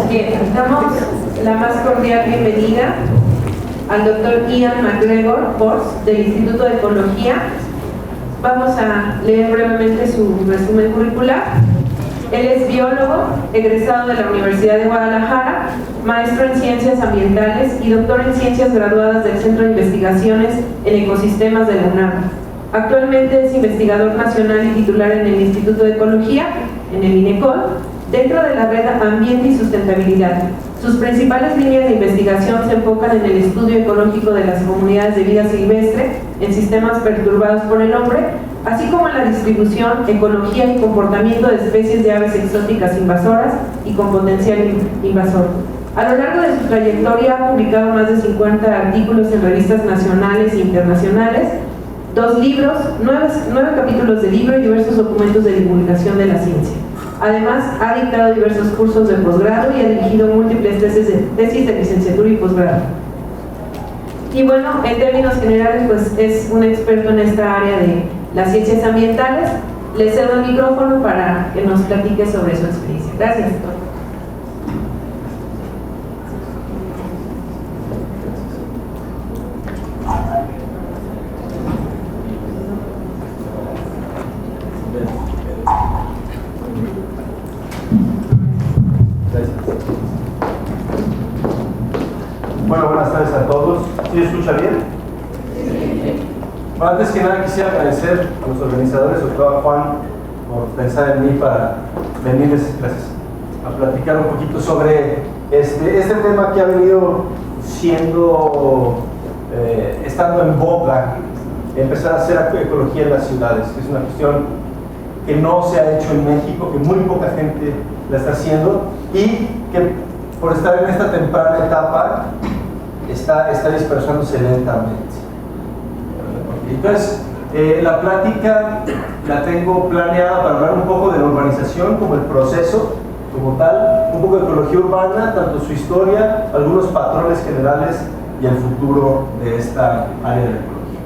Bien, damos la más cordial bienvenida al doctor Ian McGregor Bors del Instituto de Ecología. Vamos a leer brevemente su resumen curricular. Él es biólogo, egresado de la Universidad de Guadalajara, maestro en Ciencias Ambientales y doctor en Ciencias graduadas del Centro de Investigaciones en Ecosistemas de la UNAM. Actualmente es investigador nacional y titular en el Instituto de Ecología, en el INECOL, dentro de la red Ambiente y Sustentabilidad. Sus principales líneas de investigación se enfocan en el estudio ecológico de las comunidades de vida silvestre en sistemas perturbados por el hombre, así como en la distribución, ecología y comportamiento de especies de aves exóticas invasoras y con potencial invasor. A lo largo de su trayectoria ha publicado más de 50 artículos en revistas nacionales e internacionales, 2 libros, 9 capítulos de libro y diversos documentos de divulgación de la ciencia. Además, ha dictado diversos cursos de posgrado y ha dirigido múltiples tesis de licenciatura y posgrado. Y bueno, en términos generales, pues es un experto en esta área de las ciencias ambientales. Le cedo el micrófono para que nos platique sobre su experiencia. Gracias, doctor. Bueno, buenas tardes a todos. ¿Sí se escucha bien? Bueno, antes que nada quisiera agradecer a los organizadores, sobre todo a Juan, por pensar en mí para venirles a platicar un poquito sobre este tema que ha venido siendo, estando en boga, empezar a hacer ecología en las ciudades. Es una cuestión que no se ha hecho en México, que muy poca gente la está haciendo y que por estar en esta temprana etapa está dispersándose lentamente. Entonces, la plática la tengo planeada para hablar un poco de la urbanización como el proceso, como tal, un poco de ecología urbana, tanto su historia, algunos patrones generales y el futuro de esta área de ecología.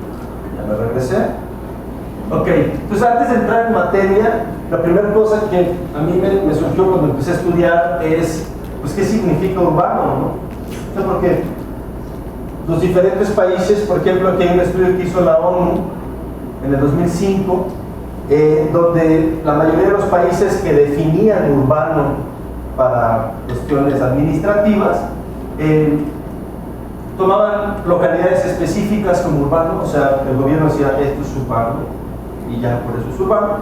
¿Ya me regresé? Ok, entonces antes de entrar en materia, la primera cosa que a mí me surgió cuando empecé a estudiar es, pues, ¿qué significa urbano? ¿No? Porque los diferentes países, por ejemplo, aquí hay un estudio que hizo la ONU en el 2005, donde la mayoría de los países que definían urbano para cuestiones administrativas, tomaban localidades específicas como urbano, o sea, el gobierno decía, esto es urbano, y ya por eso es urbano.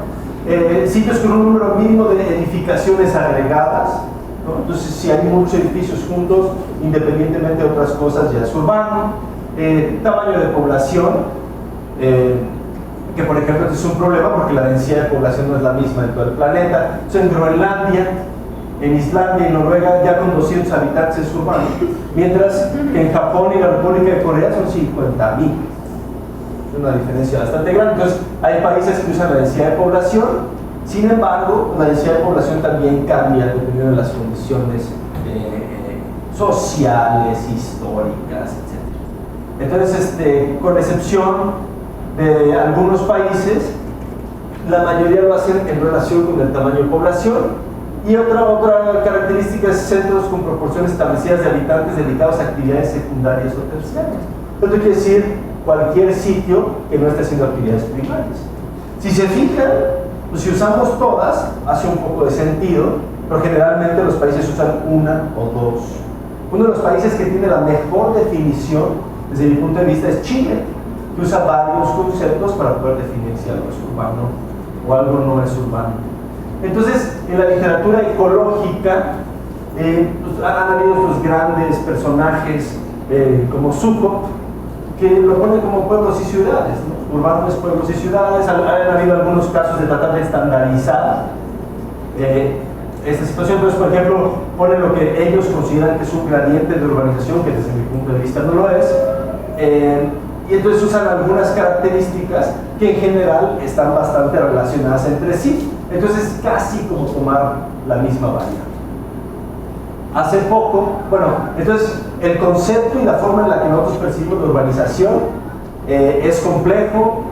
Sitios con un número mínimo de edificaciones agregadas, ¿no? Entonces, si hay muchos edificios juntos, independientemente de otras cosas, ya es urbano. Tamaño de población, que por ejemplo es un problema porque la densidad de población no es la misma en todo el planeta. Entonces, en Groenlandia, en Islandia y Noruega, ya con 200 habitantes es urbano, mientras que en Japón y la República de Corea son 50.000. Es una diferencia bastante grande. Entonces, hay países que usan la densidad de población. Sin embargo, la densidad de población también cambia dependiendo de las condiciones sociales, históricas, etc. Entonces, con excepción de algunos países, la mayoría lo hacen en relación con el tamaño de población. Y otra característica es centros con proporciones establecidas de habitantes dedicados a actividades secundarias o terciarias. Esto quiere decir cualquier sitio que no esté haciendo actividades primarias. Si se fijan, pues si usamos todas, hace un poco de sentido, pero generalmente los países usan una o dos. Uno de los países que tiene la mejor definición, desde mi punto de vista, es Chile, que usa varios conceptos para poder definir si algo es urbano o algo no es urbano. Entonces, en la literatura ecológica, pues, han habido estos grandes personajes como Zuckop, que lo ponen como pueblos y ciudades, ¿no? Urbanos, pueblos y ciudades. Han habido algunos casos de tratar de estandarizar esta situación. Entonces, por ejemplo, ponen lo que ellos consideran que es un gradiente de urbanización, que desde mi punto de vista no lo es, y entonces usan algunas características que en general están bastante relacionadas entre sí. Entonces es casi como tomar la misma variable. Hace poco, bueno, entonces el concepto y la forma en la que nosotros percibimos la urbanización es complejo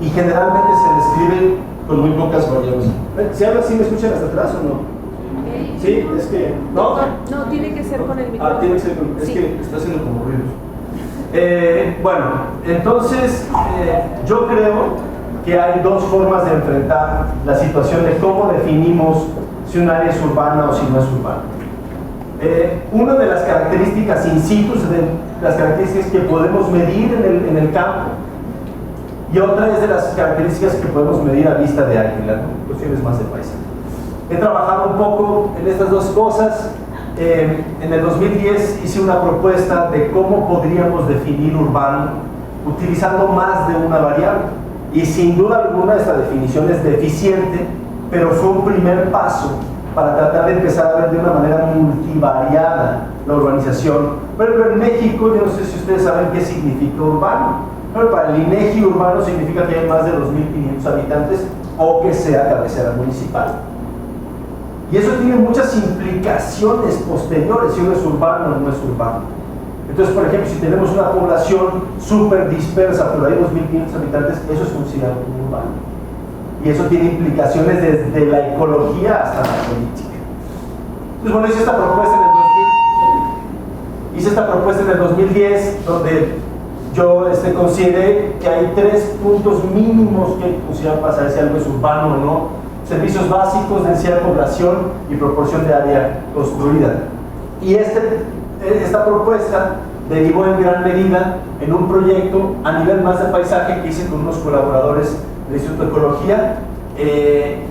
y generalmente se describe con muy pocas variables. ¿Sí me escuchan hasta atrás o no? Sí, es que... ¿No? No, tiene que ser con el micrófono. Ah, tiene que ser con... Es sí. que está haciendo como ruidos. Bueno, entonces yo creo que hay dos formas de enfrentar la situación de cómo definimos si un área es urbana o si no es urbana. Una de las características in situ, de las características que podemos medir en el campo, y otra es de las características que podemos medir a vista de águila, ¿no? Cuestiones más de paisaje. He trabajado un poco en estas dos cosas. En el 2010 hice una propuesta de cómo podríamos definir urbano utilizando más de una variable. Y sin duda alguna esta definición es deficiente, pero fue un primer paso para tratar de empezar a ver de una manera multivariada la urbanización. Pero en México, yo no sé si ustedes saben qué significa urbano, pero para el INEGI urbano significa que hay más de 2.500 habitantes o que sea cabecera municipal. Y eso tiene muchas implicaciones posteriores, si uno es urbano o no es urbano. Entonces, por ejemplo, si tenemos una población súper dispersa, por ahí 2.500 habitantes, eso es considerado como urbano. Y eso tiene implicaciones desde la ecología hasta la política. Entonces, bueno, hice esta propuesta en el 2010, donde yo consideré que hay 3 puntos mínimos que consideran para saber si algo es urbano o no: servicios básicos, densidad de población y proporción de área construida. Y esta propuesta derivó en gran medida en un proyecto a nivel más de paisaje que hice con unos colaboradores del Instituto de Ecología,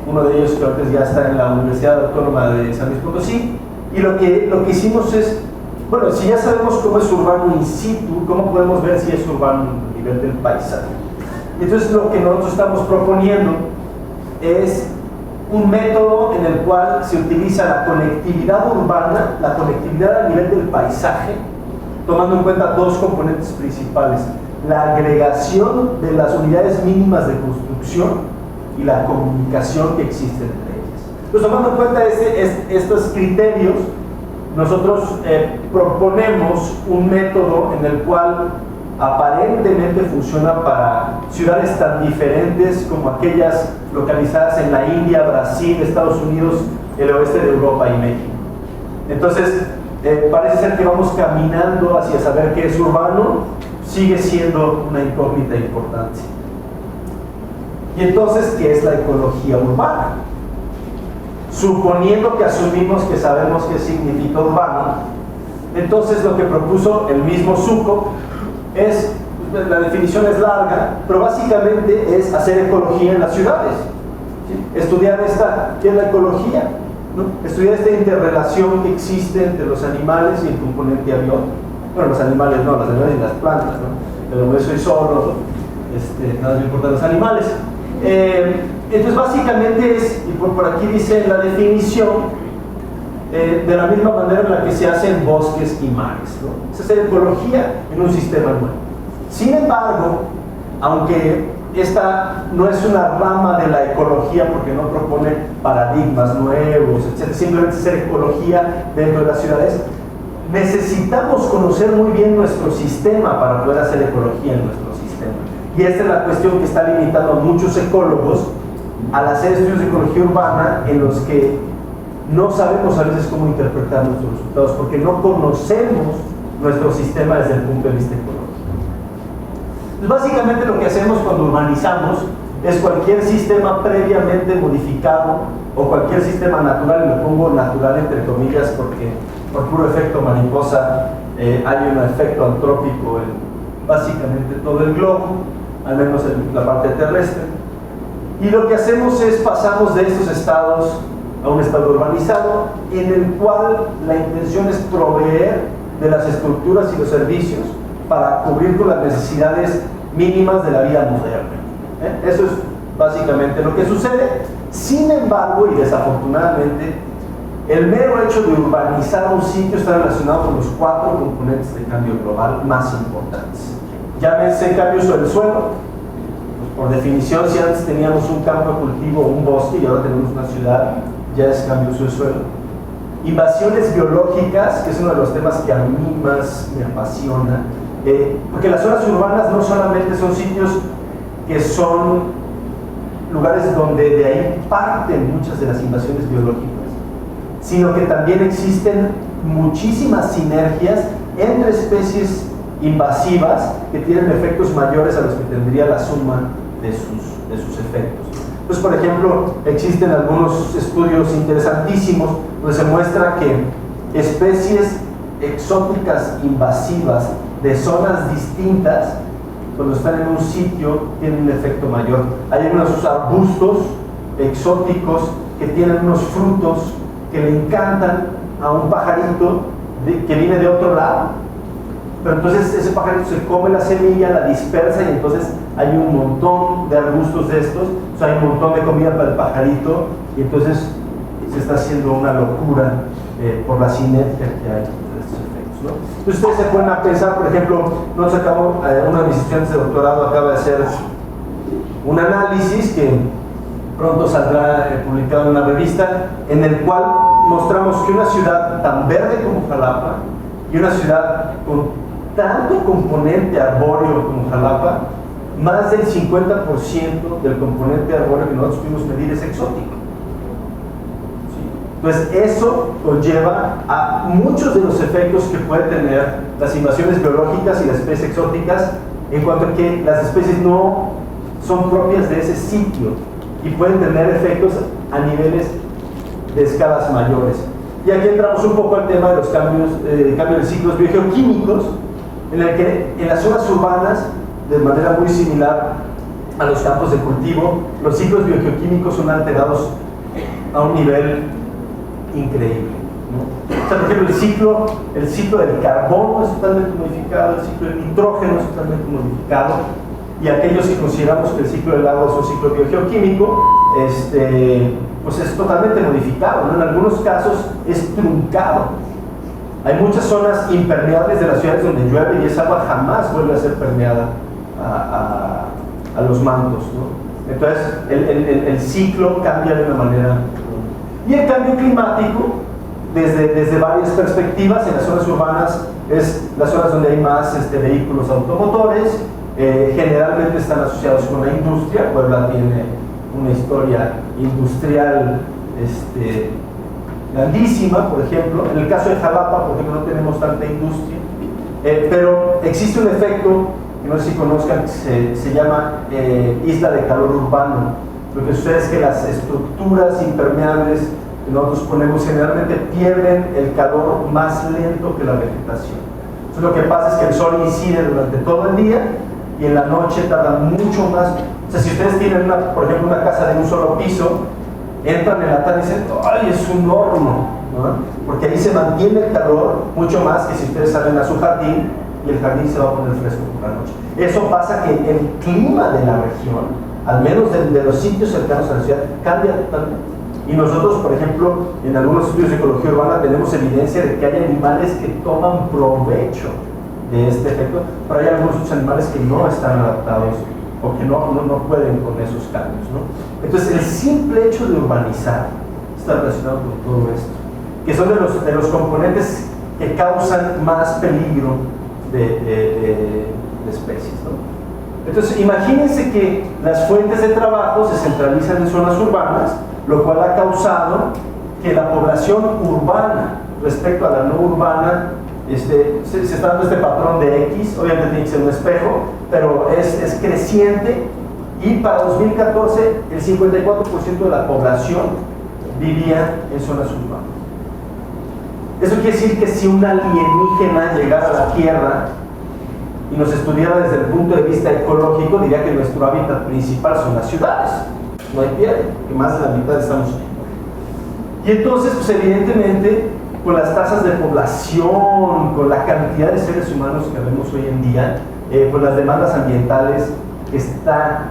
uno de ellos que ahorita ya está en la Universidad Autónoma de San Luis Potosí. Y lo que hicimos es, bueno, si ya sabemos cómo es urbano in situ, ¿cómo podemos ver si es urbano a nivel del paisaje? Entonces lo que nosotros estamos proponiendo es un método en el cual se utiliza la conectividad urbana, la conectividad a nivel del paisaje, tomando en cuenta dos componentes principales: la agregación de las unidades mínimas de construcción y la comunicación que existe entre ellas. Entonces, tomando en cuenta estos criterios, nosotros proponemos un método en el cual aparentemente funciona para ciudades tan diferentes como aquellas localizadas en la India, Brasil, Estados Unidos, el oeste de Europa y México. Entonces, parece ser que vamos caminando hacia saber qué es urbano. Sigue siendo una incógnita importante. Y entonces, ¿qué es la ecología urbana? Suponiendo que asumimos que sabemos qué significa urbano, entonces lo que propuso el mismo Zucco es, la definición es larga, pero básicamente es hacer ecología en las ciudades, ¿sí? Estudiar ¿qué es la ecología? ¿No? Estudiar esta interrelación que existe entre los animales y el componente abiótico. Bueno, los animales no, los animales y las plantas, ¿no? Pero yo soy solo, nada me importa los animales. Entonces básicamente es, y por aquí dice la definición, de la misma manera en la que se hace en bosques y mares, ¿no? Es hacer ecología en un sistema nuevo. Sin embargo, aunque esta no es una rama de la ecología porque no propone paradigmas nuevos, etc., simplemente hacer ecología dentro de las ciudades, necesitamos conocer muy bien nuestro sistema para poder hacer ecología en nuestro sistema. Y esta es la cuestión que está limitando a muchos ecólogos al hacer estudios de ecología urbana en los que no sabemos a veces cómo interpretar nuestros resultados porque no conocemos nuestro sistema desde el punto de vista ecológico. Pues básicamente lo que hacemos cuando urbanizamos es cualquier sistema previamente modificado o cualquier sistema natural, y lo pongo natural entre comillas porque por puro efecto mariposa hay un efecto antrópico en básicamente todo el globo, al menos en la parte terrestre. Y lo que hacemos es pasamos de estos estados a un estado urbanizado en el cual la intención es proveer de las estructuras y los servicios para cubrir con las necesidades mínimas de la vida moderna. Eso es básicamente lo que sucede. Sin embargo, y desafortunadamente, el mero hecho de urbanizar un sitio está relacionado con los 4 componentes de cambio global más importantes. Llámense cambios sobre el suelo. Por definición, si antes teníamos un campo de cultivo o un bosque y ahora tenemos una ciudad, ya es cambio sobre el suelo. Invasiones biológicas, que es uno de los temas que a mí más me apasiona, porque las zonas urbanas no solamente son sitios que son lugares donde de ahí parten muchas de las invasiones biológicas, sino que también existen muchísimas sinergias entre especies invasivas que tienen efectos mayores a los que tendría la suma de sus efectos. Pues, por ejemplo, existen algunos estudios interesantísimos donde se muestra que especies exóticas invasivas de zonas distintas, cuando están en un sitio, tienen un efecto mayor. Hay unos arbustos exóticos que tienen unos frutos que le encantan a un pajarito que viene de otro lado, pero entonces ese pajarito se come la semilla, la dispersa y entonces hay un montón de arbustos de estos, o sea, hay un montón de comida para el pajarito y entonces se está haciendo una locura por la sinergia que hay entre estos efectos, ¿no? Entonces ustedes se pueden pensar, por ejemplo, nosotros acabamos, una de mis estudiantes de doctorado acaba de hacer un análisis que pronto saldrá publicado en una revista, en el cual mostramos que una ciudad tan verde como Jalapa y una ciudad con tanto componente arbóreo como Jalapa, más del 50% del componente arbóreo que nosotros pudimos medir es exótico. ¿Sí? Entonces eso conlleva a muchos de los efectos que pueden tener las invasiones biológicas y las especies exóticas, en cuanto a que las especies no son propias de ese sitio y pueden tener efectos a niveles de escalas mayores. Y aquí entramos un poco al tema de los cambios de ciclos biogeoquímicos, en el que en las zonas urbanas, de manera muy similar a los campos de cultivo, los ciclos biogeoquímicos son alterados a un nivel increíble, ¿no? O sea, por ejemplo, el ciclo del carbono es totalmente modificado, el ciclo del nitrógeno es totalmente modificado, y aquellos que consideramos que el ciclo del agua es un ciclo biogeoquímico, pues es totalmente modificado, ¿no? En algunos casos es truncado. Hay muchas zonas impermeables de las ciudades donde llueve y esa agua jamás vuelve a ser permeada a los mantos, ¿no? Entonces el ciclo cambia de una manera. Y el cambio climático, desde varias perspectivas, en las zonas urbanas es las zonas donde hay más vehículos automotores, generalmente están asociados con la industria. Puebla tiene una historia industrial grandísima, por ejemplo. En el caso de Jalapa, por ejemplo, no tenemos tanta industria, pero existe un efecto que no sé si conozcan, que se llama isla de calor urbano. Lo que sucede es que las estructuras impermeables que nosotros ponemos generalmente pierden el calor más lento que la vegetación. Entonces lo que pasa es que el sol incide durante todo el día y en la noche tarda mucho más. O sea, si ustedes tienen, por ejemplo, una casa de un solo piso, entran en la tarde y dicen, ¡ay, es un horno! ¿No? Porque ahí se mantiene el calor mucho más que si ustedes salen a su jardín y el jardín se va a poner fresco por la noche. Eso pasa que el clima de la región, al menos de los sitios cercanos a la ciudad, cambia totalmente. Y nosotros, por ejemplo, en algunos estudios de ecología urbana tenemos evidencia de que hay animales que toman provecho de este efecto, pero hay algunos otros animales que no están adaptados o que no pueden con esos cambios, ¿no? Entonces, el simple hecho de urbanizar está relacionado con todo esto, que son de los componentes que causan más peligro de especies, ¿no? Entonces, imagínense que las fuentes de trabajo se centralizan en zonas urbanas, lo cual ha causado que la población urbana respecto a la no urbana se está dando este patrón de X. Obviamente tiene que ser un espejo, pero es creciente, y para 2014 el 54% de la población vivía en zonas urbanas. Eso quiere decir que si un alienígena llegara a la Tierra y nos estudiara desde el punto de vista ecológico, diría que nuestro hábitat principal son las ciudades. No hay pierde, que más de la mitad estamos aquí. Y entonces, pues evidentemente, con las tasas de población, con la cantidad de seres humanos que vemos hoy en día, pues las demandas ambientales que está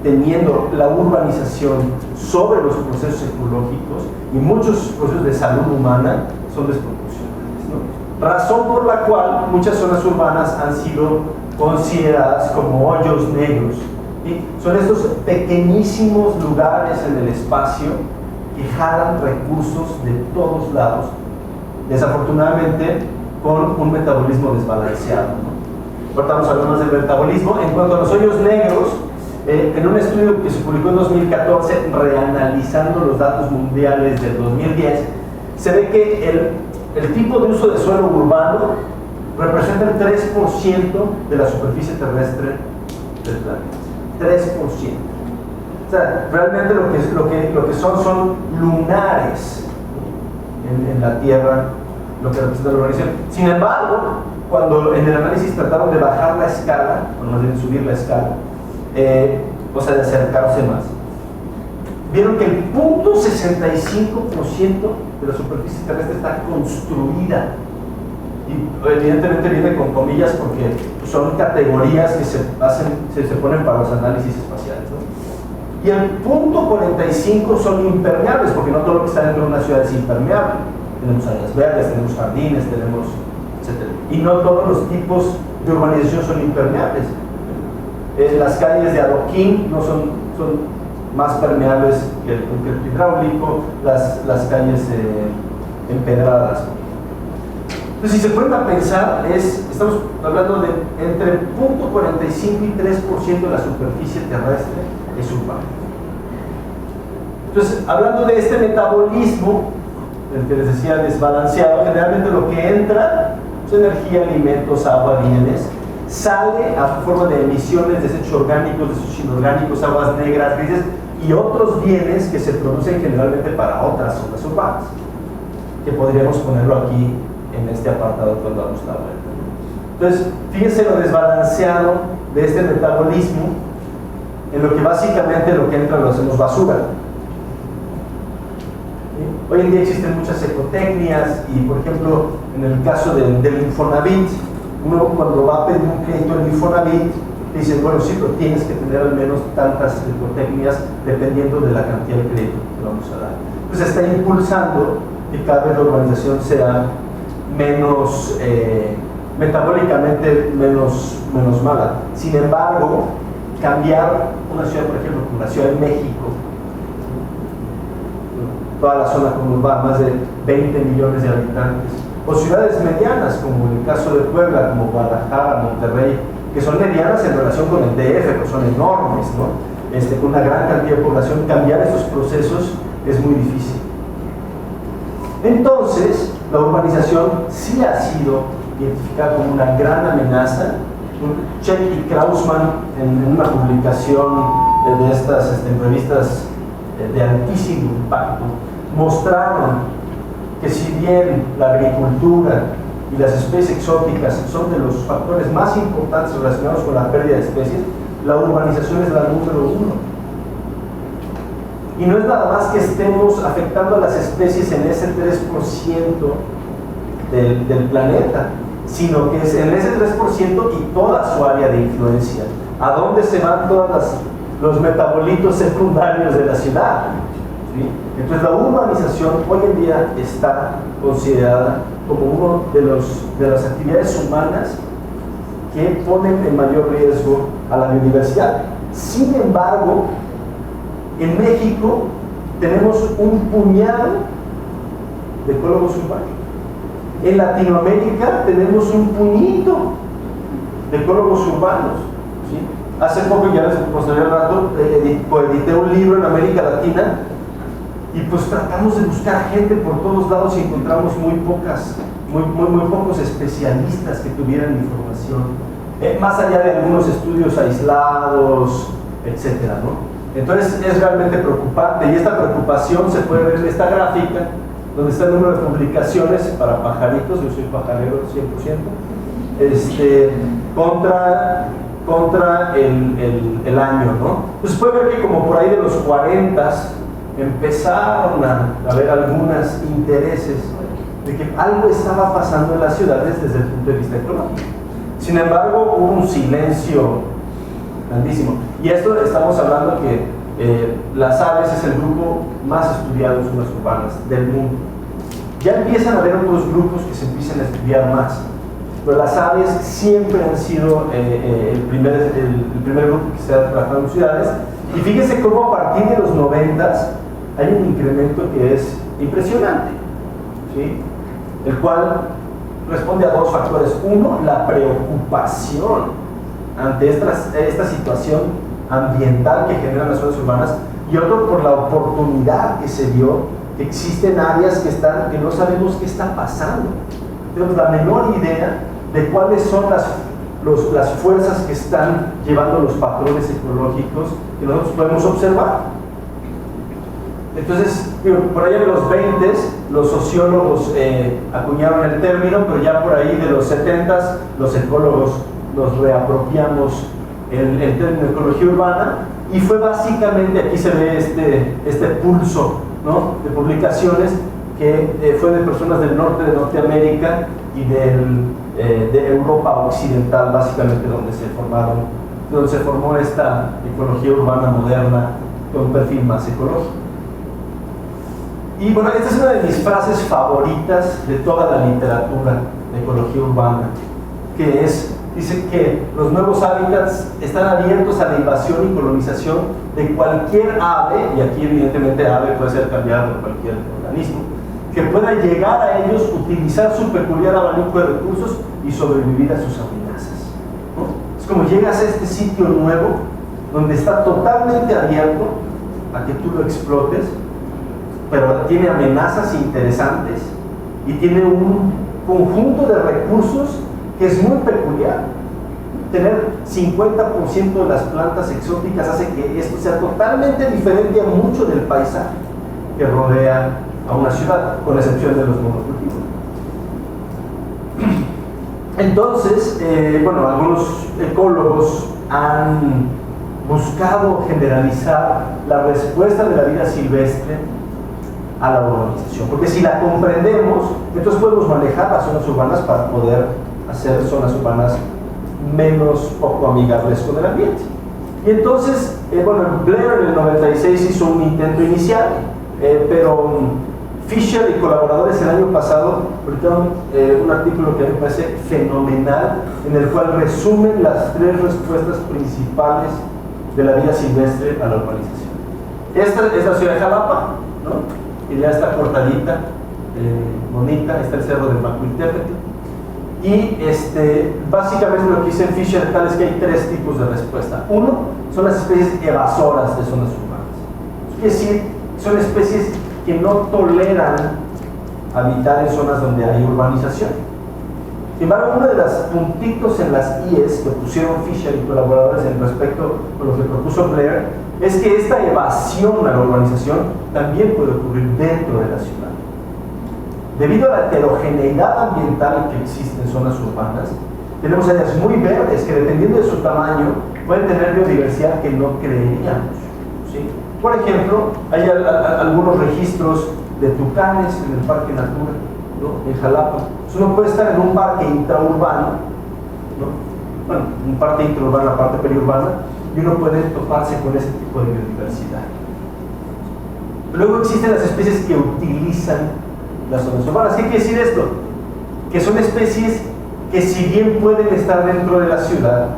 teniendo la urbanización sobre los procesos ecológicos y muchos procesos de salud humana son desproporcionales, ¿no? Razón por la cual muchas zonas urbanas han sido consideradas como hoyos negros. ¿Sí? Son estos pequeñísimos lugares en el espacio que jalan recursos de todos lados, desafortunadamente con un metabolismo desbalanceado, ¿no? Ahorita vamos a hablar más del metabolismo. En cuanto a los hoyos negros, en un estudio que se publicó en 2014, reanalizando los datos mundiales del 2010, se ve que el tipo de uso de suelo urbano representa el 3% de la superficie terrestre del planeta. 3%. O sea, realmente lo que son lunares en la Tierra, lo que representa la urbanización. Sin embargo, cuando en el análisis trataron de bajar la escala, o más bien subir la escala, o sea, de acercarse más, vieron que el 0.65% de la superficie terrestre está construida. Y evidentemente viene con comillas porque son categorías que se ponen para los análisis espaciales, ¿no? Y el 0.45 son impermeables, porque no todo lo que está dentro de una ciudad es impermeable. Tenemos áreas verdes, tenemos jardines, tenemos etc. Y no todos los tipos de urbanización son impermeables. Las calles de adoquín no son más permeables que el concreto hidráulico, las calles empedradas. Entonces, si se ponen a pensar, estamos hablando de entre 0.45 y 3% de la superficie terrestre es urbana. Entonces, hablando de este metabolismo, el que les decía desbalanceado, generalmente lo que entra es energía, alimentos, agua, bienes, sale a forma de emisiones, desechos orgánicos, desechos inorgánicos, aguas negras, grises y otros bienes que se producen generalmente para otras zonas urbanas, que podríamos ponerlo aquí en este apartado cuando damos la vuelta. Entonces, fíjense lo desbalanceado de este metabolismo, en lo que básicamente lo que entra lo hacemos basura. Hoy en día existen muchas ecotecnias y, por ejemplo, en el caso del Infonavit, uno cuando va a pedir un crédito en Infonavit, dice, bueno, sí, pero tienes que tener al menos tantas ecotecnias dependiendo de la cantidad de crédito que vamos a dar. Entonces está impulsando que cada vez la urbanización sea menos, metabólicamente menos mala. Sin embargo, cambiar una ciudad, por ejemplo, como la Ciudad de México, toda la zona conurbada, más de 20 millones de habitantes, o ciudades medianas, como en el caso de Puebla, como Guadalajara, Monterrey, que son medianas en relación con el DF, que son enormes, ¿no? Con una gran cantidad de población, cambiar esos procesos es muy difícil. Entonces, la urbanización sí ha sido identificada como una gran amenaza. Chet y Krausman, en una publicación de estas revistas de altísimo impacto, mostraron que si bien la agricultura y las especies exóticas son de los factores más importantes relacionados con la pérdida de especies, la urbanización es la número 1. Y no es nada más que estemos afectando a las especies en ese 3% del planeta, sino que es en ese 3% y toda su área de influencia. ¿A dónde se van todos los metabolitos secundarios de la ciudad? ¿Sí? Entonces la urbanización hoy en día está considerada como uno de las actividades humanas que ponen en mayor riesgo a la biodiversidad. Sin embargo, en México tenemos un puñado de ecólogos urbanos. En Latinoamérica tenemos un puñito de ecólogos urbanos, ¿sí? Hace poco, ya les mostré al rato, edité un libro en América Latina y pues tratamos de buscar gente por todos lados y encontramos muy pocos especialistas que tuvieran información, más allá de algunos estudios aislados, etcétera, ¿no? Entonces es realmente preocupante, y esta preocupación se puede ver en esta gráfica donde está el número de publicaciones para pajaritos. Yo soy pajarero 100%, contra el año, ¿no? Entonces puede ver que como por ahí de los 40 empezaron a haber algunos intereses de que algo estaba pasando en las ciudades desde el punto de vista ecológico. Sin embargo, hubo un silencio grandísimo. Y esto estamos hablando que las aves es el grupo más estudiado en zonas urbanas del mundo. Ya empiezan a haber otros grupos que se empiezan a estudiar más, pero las aves siempre han sido el primer grupo que se ha trabajado en ciudades. Y fíjense cómo a partir de los 90 hay un incremento que es impresionante, ¿sí? El cual responde a dos factores. Uno, la preocupación ante esta situación ambiental que generan las zonas urbanas, y otro por la oportunidad que se dio que existen áreas que no sabemos qué está pasando. No tenemos la menor idea de cuáles son las fuerzas que están llevando los patrones ecológicos que nosotros podemos observar. Entonces, por allá de los 20 los sociólogos acuñaron el término, pero ya por ahí de los 70 los ecólogos nos reapropiamos el término ecología urbana, y fue básicamente, aquí se ve este pulso, ¿no?, de publicaciones que fue de personas del norte de Norteamérica y de Europa occidental, básicamente donde se formó esta ecología urbana moderna con un perfil más ecológico. Y bueno, esta es una de mis frases favoritas de toda la literatura de ecología urbana, que dice que los nuevos hábitats están abiertos a la invasión y colonización de cualquier ave, y aquí evidentemente ave puede ser cambiado por cualquier organismo, que pueda llegar a ellos, utilizar su peculiar abanico de recursos y sobrevivir a sus amenazas, ¿no? Es como llegas a este sitio nuevo, donde está totalmente abierto a que tú lo explotes, pero tiene amenazas interesantes y tiene un conjunto de recursos que es muy peculiar. Tener 50% de las plantas exóticas hace que esto sea totalmente diferente a mucho del paisaje que rodea a una ciudad, con excepción de los monocultivos. Entonces, bueno, algunos ecólogos han buscado generalizar la respuesta de la vida silvestre a la urbanización, porque si la comprendemos, entonces podemos manejar las zonas urbanas para poder hacer zonas urbanas menos poco amigables con el ambiente. Y entonces, bueno, Blair en el 96 hizo un intento inicial, pero Fisher y colaboradores el año pasado publicaron un artículo que me parece fenomenal, en el cual resumen las 3 respuestas principales de la vida silvestre a la urbanización. Esta es la ciudad de Jalapa, ¿no?, y ya está cortadita, bonita, está el cerro de Macuiltepetl. Y básicamente lo que dice Fisher tal es que hay 3 tipos de respuesta. Uno, son las especies evasoras de zonas urbanas. Es decir, son especies que no toleran habitar en zonas donde hay urbanización. Sin embargo, uno de los puntitos en las IES que pusieron Fisher y colaboradores en respecto con lo que propuso Blair es que esta evasión a la urbanización también puede ocurrir dentro de la ciudad. Debido a la heterogeneidad ambiental que existe en zonas urbanas, tenemos áreas muy verdes que, dependiendo de su tamaño, pueden tener biodiversidad que no creeríamos, ¿sí? Por ejemplo, hay algunos registros de tucanes en el Parque Natura, ¿no?, en Jalapa. Uno puede estar en un parque intraurbano, ¿no?, bueno, un parque intraurbano, una parte periurbana, y uno puede toparse con ese tipo de biodiversidad. Luego existen las especies que utilizan las zonas urbanas. ¿Qué quiere decir esto? Que son especies que, si bien pueden estar dentro de la ciudad,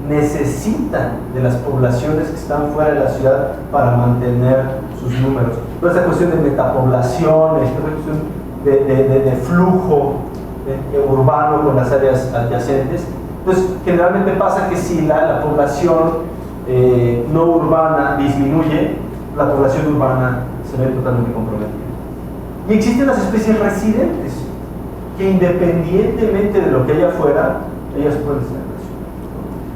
necesitan de las poblaciones que están fuera de la ciudad para mantener sus números. Toda esta cuestión de metapoblación, esta cuestión de flujo urbano con las áreas adyacentes. Entonces, generalmente pasa que si la población no urbana disminuye, la población urbana se ve totalmente comprometida. Y existen las especies residentes, que independientemente de lo que haya afuera, ellas pueden estar en la ciudad.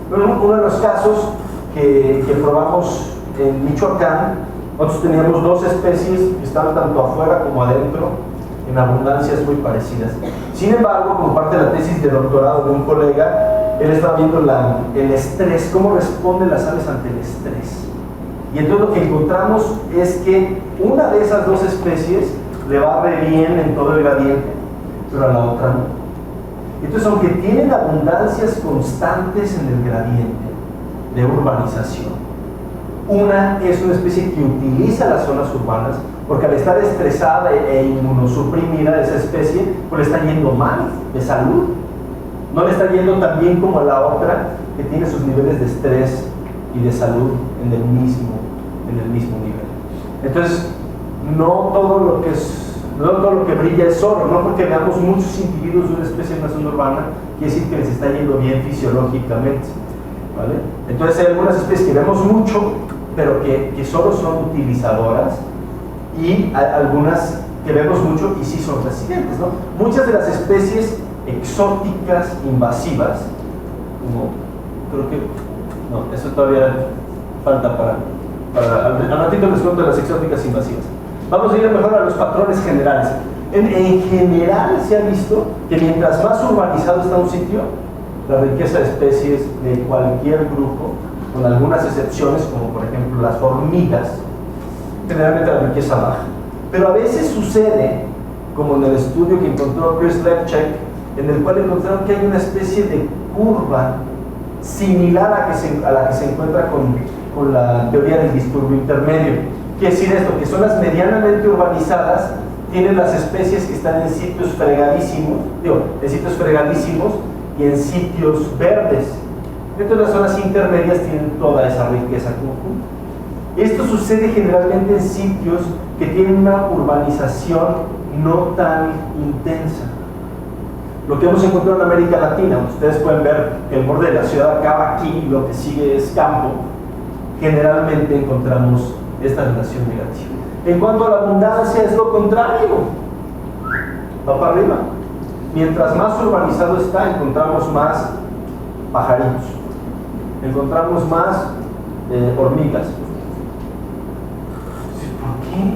Bueno, uno de los casos que probamos en Michoacán, nosotros teníamos 2 especies que estaban tanto afuera como adentro, en abundancias muy parecidas. Sin embargo, como parte de la tesis de doctorado de un colega, él estaba viendo el estrés, cómo responden las aves ante el estrés. Y entonces lo que encontramos es que una de esas 2 especies le va re bien en todo el gradiente, pero a la otra no. Entonces, aunque tienen abundancias constantes en el gradiente de urbanización, una es una especie que utiliza las zonas urbanas, porque al estar estresada e inmunosuprimida, esa especie pues le está yendo mal de salud. No le está yendo tan bien como a la otra, que tiene sus niveles de estrés y de salud en el mismo nivel. Entonces, no todo lo que brilla es oro, no porque veamos muchos individuos de una especie en una zona urbana, quiere decir que les está yendo bien fisiológicamente, ¿vale? Entonces hay algunas especies que vemos mucho, pero que solo son utilizadoras, y algunas que vemos mucho y sí son residentes, ¿no? Muchas de las especies exóticas invasivas, como creo que no, eso todavía falta para al ratito les cuento de las exóticas invasivas. Vamos a ir mejor a los patrones generales. En general se ha visto que mientras más urbanizado está un sitio, la riqueza de especies de cualquier grupo, con algunas excepciones como por ejemplo las hormigas, generalmente la riqueza baja. Pero a veces sucede, como en el estudio que encontró Chris Lepchek, en el cual encontraron que hay una especie de curva similar a la que se encuentra con la teoría del disturbio intermedio. Quiere decir esto, que zonas medianamente urbanizadas tienen las especies que están en sitios fregadísimos, y en sitios verdes. Entonces las zonas intermedias tienen toda esa riqueza conjunta. Esto sucede generalmente en sitios que tienen una urbanización no tan intensa. Lo que hemos encontrado en América Latina, ustedes pueden ver que el borde de la ciudad acaba aquí y lo que sigue es campo, generalmente encontramos esta relación negativa. En cuanto a la abundancia, es lo contrario, va para arriba. Mientras más urbanizado está, encontramos más pajaritos, encontramos más hormigas. ¿Por qué?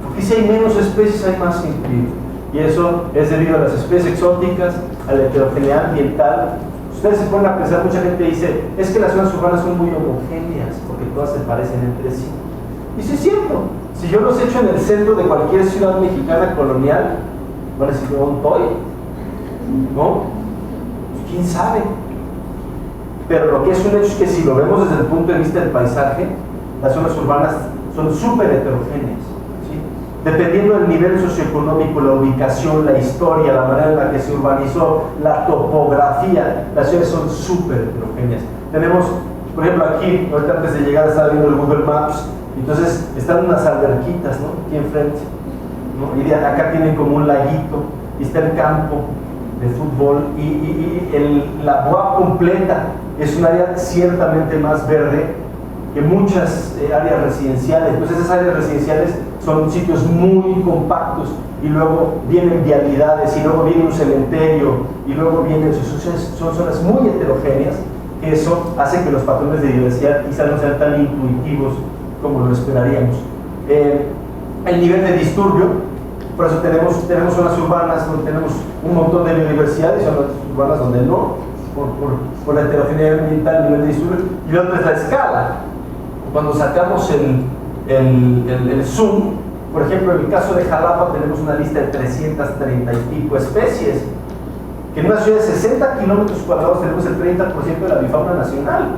Porque si hay menos especies hay más individuos. Y eso es debido a las especies exóticas, a la heterogeneidad ambiental. Ustedes se ponen a pensar, mucha gente dice, es que las zonas urbanas son muy homogéneas, porque todas se parecen entre sí. Y eso es cierto. Si yo los echo en el centro de cualquier ciudad mexicana colonial, van a decir, ¿dónde estoy? ¿No? ¿Quién sabe? Pero lo que es un hecho es que si lo vemos desde el punto de vista del paisaje, las zonas urbanas son súper heterogéneas, ¿sí? Dependiendo del nivel socioeconómico, la ubicación, la historia, la manera en la que se urbanizó, la topografía, las ciudades son súper heterogéneas. Tenemos, por ejemplo, aquí, ahorita antes de llegar estaba viendo el Google Maps, entonces están unas alberquitas, ¿no? Aquí enfrente, ¿no? Y de acá tienen como un laguito, y está el campo de fútbol, la Boa completa es un área ciertamente más verde que muchas áreas residenciales. Entonces esas áreas residenciales son sitios muy compactos y luego vienen vialidades y luego viene un cementerio y luego vienen, son zonas muy heterogéneas, que eso hace que los patrones de diversidad quizás no sean tan intuitivos como lo esperaríamos. El nivel de disturbio, por eso tenemos zonas urbanas donde tenemos un montón de biodiversidad y zonas urbanas donde no, por la heterogeneidad ambiental, el nivel de disturbio. Y la otra es la escala. Cuando sacamos el zoom, por ejemplo, en el caso de Jalapa tenemos una lista de 330 y pico especies, que en una ciudad de 60 kilómetros cuadrados tenemos el 30% de la bifauna nacional.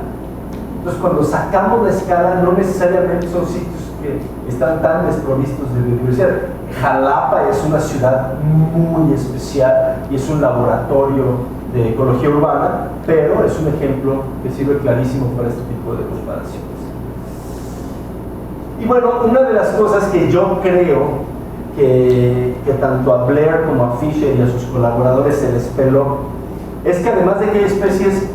Entonces, cuando sacamos la escala, no necesariamente son sitios que están tan desprovistos de biodiversidad. Jalapa es una ciudad muy especial y es un laboratorio de ecología urbana, pero es un ejemplo que sirve clarísimo para este tipo de comparaciones. Y bueno, una de las cosas que yo creo que tanto a Blair como a Fisher y a sus colaboradores se les peló es que además de que hay especies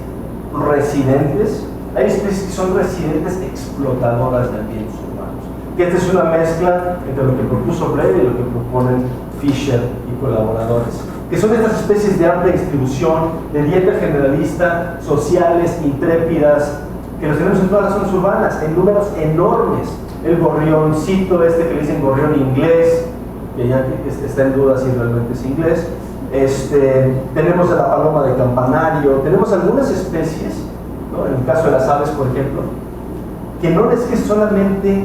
residentes, hay especies que son residentes explotadoras de ambientes urbanos. Que esta es una mezcla entre lo que propuso Blair y lo que proponen Fisher y colaboradores, que son estas especies de amplia distribución, de dieta generalista, sociales, intrépidas, que los tenemos en todas las zonas urbanas, en números enormes. El gorrioncito que le dicen gorrión inglés, que ya está en duda si realmente es inglés. Tenemos a la paloma de campanario, tenemos algunas especies, ¿no? En el caso de las aves, por ejemplo, que no es que solamente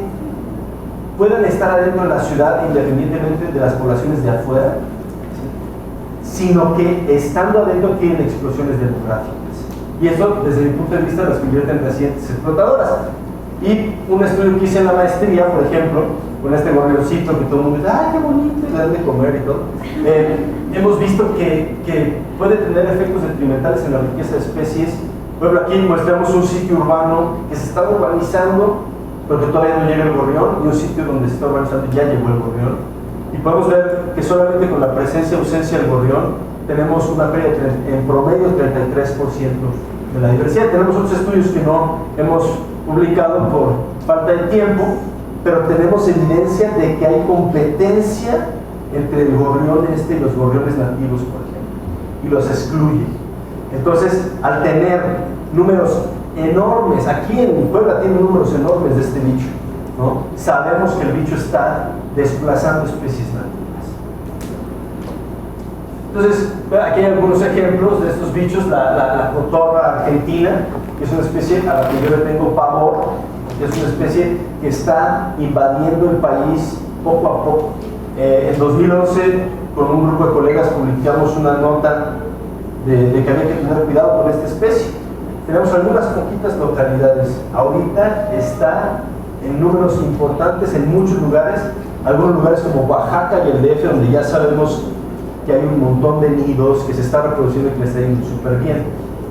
puedan estar adentro de la ciudad independientemente de las poblaciones de afuera, ¿sí? Sino que estando adentro tienen explosiones demográficas. Y eso, desde mi punto de vista, las convierte en residentes explotadoras. Y un estudio que hice en la maestría, por ejemplo, con este gorrioncito que todo el mundo dice, ¡ay, qué bonito! Y le dan de comer y todo. Hemos visto que puede tener efectos detrimentales en la riqueza de especies. Por ejemplo, aquí mostramos un sitio urbano que se está urbanizando, pero que todavía no llega el gorrión, y un sitio donde se está urbanizando y ya llegó el gorrión. Y podemos ver que solamente con la presencia o ausencia del gorrión tenemos una pérdida en promedio del 33% de la diversidad. Tenemos otros estudios que no hemos publicado por falta de tiempo, pero tenemos evidencia de que hay competencia entre el gorrión y los gorriones nativos, por ejemplo, y los excluye. Entonces, al tener números enormes, aquí en Puebla tiene números enormes de este bicho, ¿no? Sabemos que el bicho está desplazando especies nativas. Entonces, aquí hay algunos ejemplos de estos bichos. La cotorra argentina, que es una especie a la que yo le tengo pavor, es una especie que está invadiendo el país poco a poco. En 2011, con un grupo de colegas, publicamos una nota de que había que tener cuidado con esta especie. Tenemos algunas poquitas localidades. Ahorita está en números importantes en muchos lugares, algunos lugares como Oaxaca y el DF, donde ya sabemos que hay un montón de nidos, que se está reproduciendo y que le está yendo súper bien.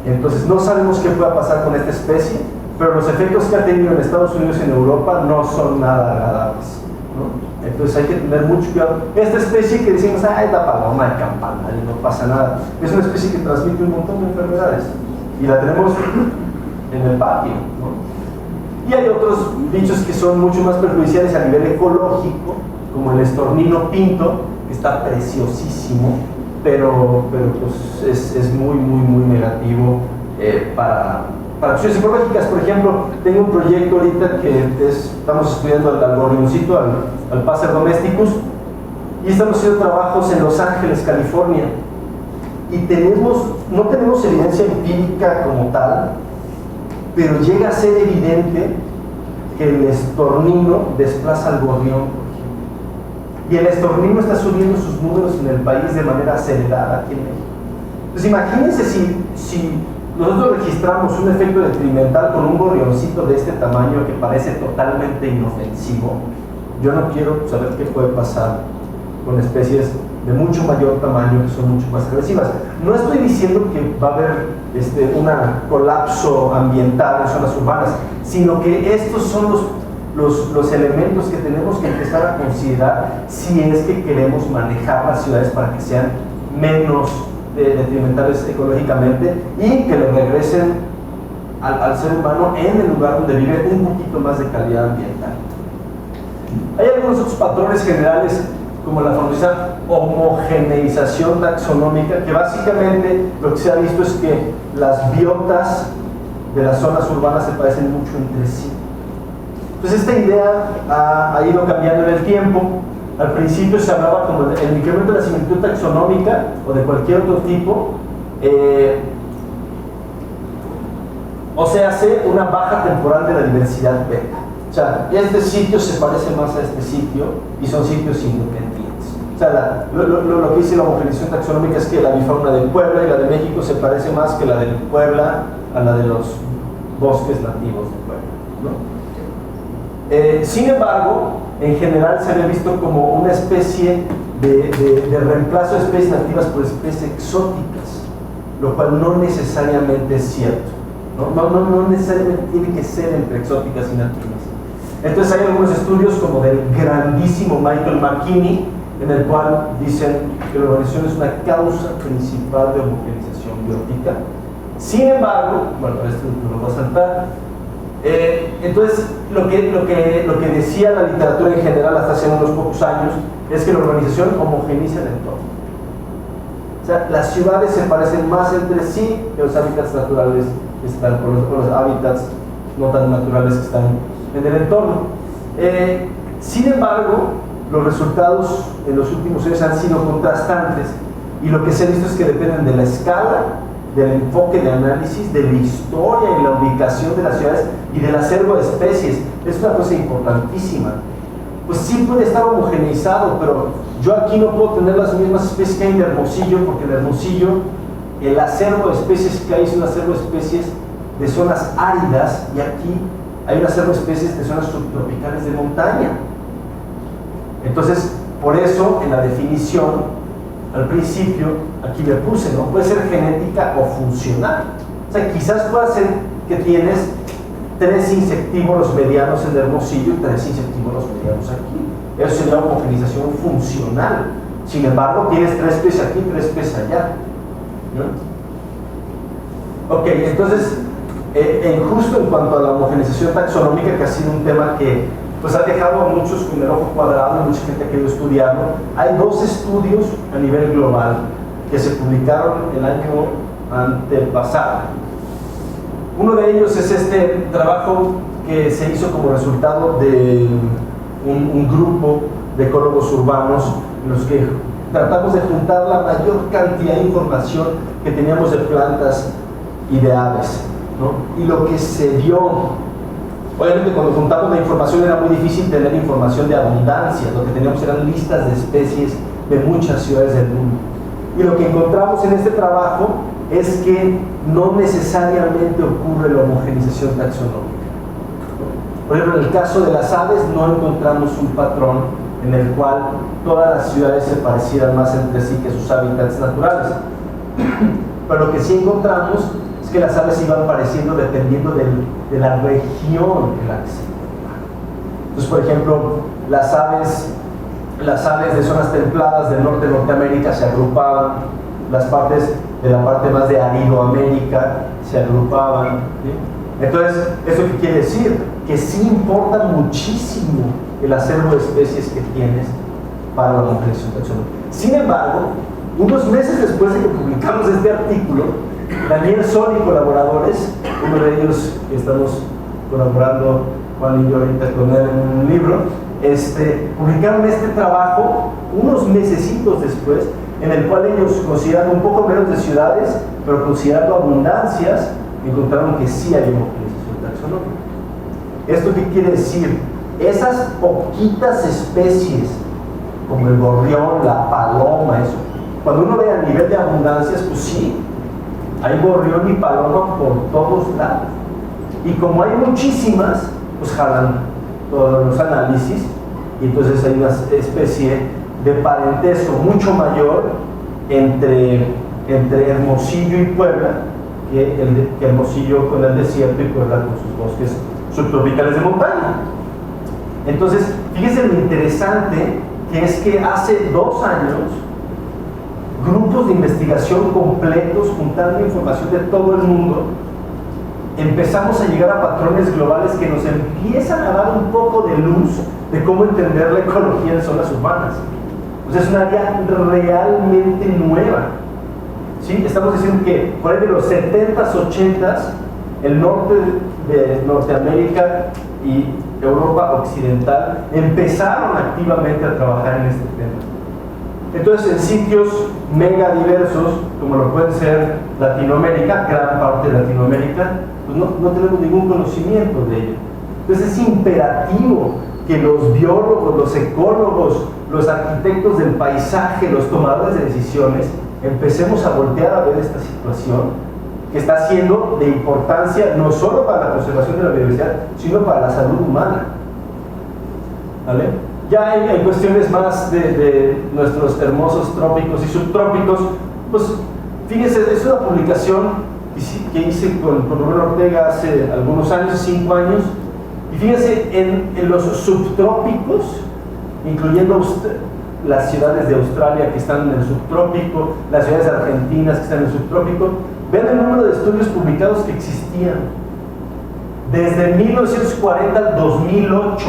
Entonces no sabemos qué pueda pasar con esta especie, pero los efectos que ha tenido en Estados Unidos y en Europa no son nada agradables, ¿no? Entonces hay que tener mucho cuidado. Esta especie que decimos, es la paloma de campana y no pasa nada, es una especie que transmite un montón de enfermedades y la tenemos en el patio, ¿no? Y hay otros bichos que son mucho más perjudiciales a nivel ecológico, como el estornino pinto, que está preciosísimo, pero pues es muy negativo para cuestiones ecológicas. Por ejemplo, tengo un proyecto ahorita que estamos estudiando al gorrioncito, al Passer domesticus, y estamos haciendo trabajos en Los Ángeles, California, y no tenemos evidencia empírica como tal, pero llega a ser evidente que el estornino desplaza al gorrión. Y el estornino está subiendo sus números en el país de manera acelerada aquí en México. Entonces imagínense si nosotros registramos un efecto detrimental con un gorrioncito de este tamaño que parece totalmente inofensivo. Yo no quiero saber qué puede pasar con especies de mucho mayor tamaño que son mucho más agresivas. No estoy diciendo que va a haber un colapso ambiental en zonas urbanas, sino que estos son los elementos que tenemos que empezar a considerar si es que queremos manejar las ciudades para que sean menos detrimentales ecológicamente y que le regresen al ser humano en el lugar donde vive un poquito más de calidad ambiental. Hay algunos otros patrones generales, como la famosa homogeneización taxonómica, que básicamente lo que se ha visto es que las biotas de las zonas urbanas se parecen mucho entre sí. Entonces esta idea ha ido cambiando en el tiempo. Al principio se hablaba como el incremento de la similitud taxonómica o de cualquier otro tipo, o se hace una baja temporal de la diversidad beta. O sea, este sitio se parece más a este sitio y son sitios independientes. O sea, lo que dice la homogeneización taxonómica es que la bifauna de Puebla y la de México se parece más que la de Puebla a la de los bosques nativos de Puebla, ¿no? Sin embargo, en general se había visto como una especie de reemplazo de especies nativas por especies exóticas, lo cual no necesariamente es cierto, no necesariamente tiene que ser entre exóticas y nativas. Entonces hay algunos estudios como del grandísimo Michael McKinney, en el cual dicen que la urbanización es una causa principal de homogeneización biótica. Sin embargo, bueno, esto me lo voy a saltar. Entonces, lo que decía la literatura en general hasta hace unos pocos años es que la urbanización homogeneiza el entorno. O sea, las ciudades se parecen más entre sí que los hábitats naturales que están, o los hábitats no tan naturales que están en el entorno. Sin embargo, los resultados en los últimos años han sido contrastantes y lo que se ha visto es que dependen de la escala, del enfoque de análisis, de la historia y la ubicación de las ciudades y del acervo de especies. Es una cosa importantísima. Pues sí puede estar homogeneizado, pero yo aquí no puedo tener las mismas especies que hay en Hermosillo, porque en Hermosillo el acervo de especies que hay es un acervo de especies de zonas áridas y aquí hay un acervo de especies de zonas subtropicales de montaña. Entonces, por eso en la definición al principio, aquí le puse, ¿no? Puede ser genética o funcional. O sea, quizás pueda ser que tienes 3 insectívoros medianos en Hermosillo y 3 insectívoros medianos aquí. Eso sería una homogeneización funcional. Sin embargo, tienes 3 especies aquí y 3 especies allá, ¿no? Ok, entonces, justo en cuanto a la homogeneización taxonómica, que ha sido un tema que pues ha dejado a muchos con el ojo cuadrado, mucha gente ha querido estudiarlo. Hay 2 estudios a nivel global que se publicaron el año antepasado. Uno de ellos es este trabajo que se hizo como resultado de un grupo de ecólogos urbanos en los que tratamos de juntar la mayor cantidad de información que teníamos de plantas y de aves, ¿no? Y lo que se dio, obviamente cuando juntamos la información era muy difícil tener información de abundancia, lo que teníamos eran listas de especies de muchas ciudades del mundo. Y lo que encontramos en este trabajo es que no necesariamente ocurre la homogenización taxonómica. Por ejemplo, en el caso de las aves no encontramos un patrón en el cual todas las ciudades se parecieran más entre sí que sus hábitats naturales. Pero lo que sí encontramos es que las aves iban pareciendo dependiendo de la región en la que se encontraban. Entonces, por ejemplo, las aves de zonas templadas del norte de Norteamérica se agrupaban, las partes de la parte más de Aridoamérica se agrupaban, ¿sí? Entonces, ¿eso qué quiere decir? Que sí importa muchísimo el acervo de especies que tienes para la homogenización taxonómica. Sin embargo, unos meses después de que publicamos este artículo, Daniel Sol y colaboradores, uno de ellos que estamos colaborando, Juan y yo ahorita con él en un libro, publicaron este trabajo unos mesecitos después, en el cual ellos, considerando un poco menos de ciudades, pero considerando abundancias, encontraron que sí hay homogenización taxonómica. ¿Esto qué quiere decir? Esas poquitas especies, como el gorrión, la paloma, eso, cuando uno ve a nivel de abundancias, pues sí, hay gorrión y paloma por todos lados. Y como hay muchísimas, pues jalan todos los análisis, y entonces hay una especie de parentesco mucho mayor entre Hermosillo y Puebla, que Hermosillo con el desierto y Puebla con sus bosques subtropicales de montaña. Entonces, fíjense lo interesante que es que hace 2 años grupos de investigación completos juntando información de todo el mundo empezamos a llegar a patrones globales que nos empiezan a dar un poco de luz de cómo entender la ecología en zonas urbanas. O sea, es un área realmente nueva, ¿sí? Estamos diciendo que por ahí de los 70s, 80s, el norte de Norteamérica y Europa occidental empezaron activamente a trabajar en este tema. Entonces, en sitios mega diversos, como lo pueden ser Latinoamérica, gran parte de Latinoamérica, pues no tenemos ningún conocimiento de ello. Entonces, es imperativo que los biólogos, los ecólogos, los arquitectos del paisaje, los tomadores de decisiones, empecemos a voltear a ver esta situación que está siendo de importancia no solo para la conservación de la biodiversidad, sino para la salud humana. ¿Vale? Ya hay cuestiones más de nuestros hermosos trópicos y subtrópicos. Pues fíjense, es una publicación que hice con Rubén Ortega hace algunos años, 5 años, y fíjense, en los subtrópicos, incluyendo las ciudades de Australia que están en el subtrópico, las ciudades argentinas que están en el subtrópico, vean el número de estudios publicados que existían desde 1940 al 2008.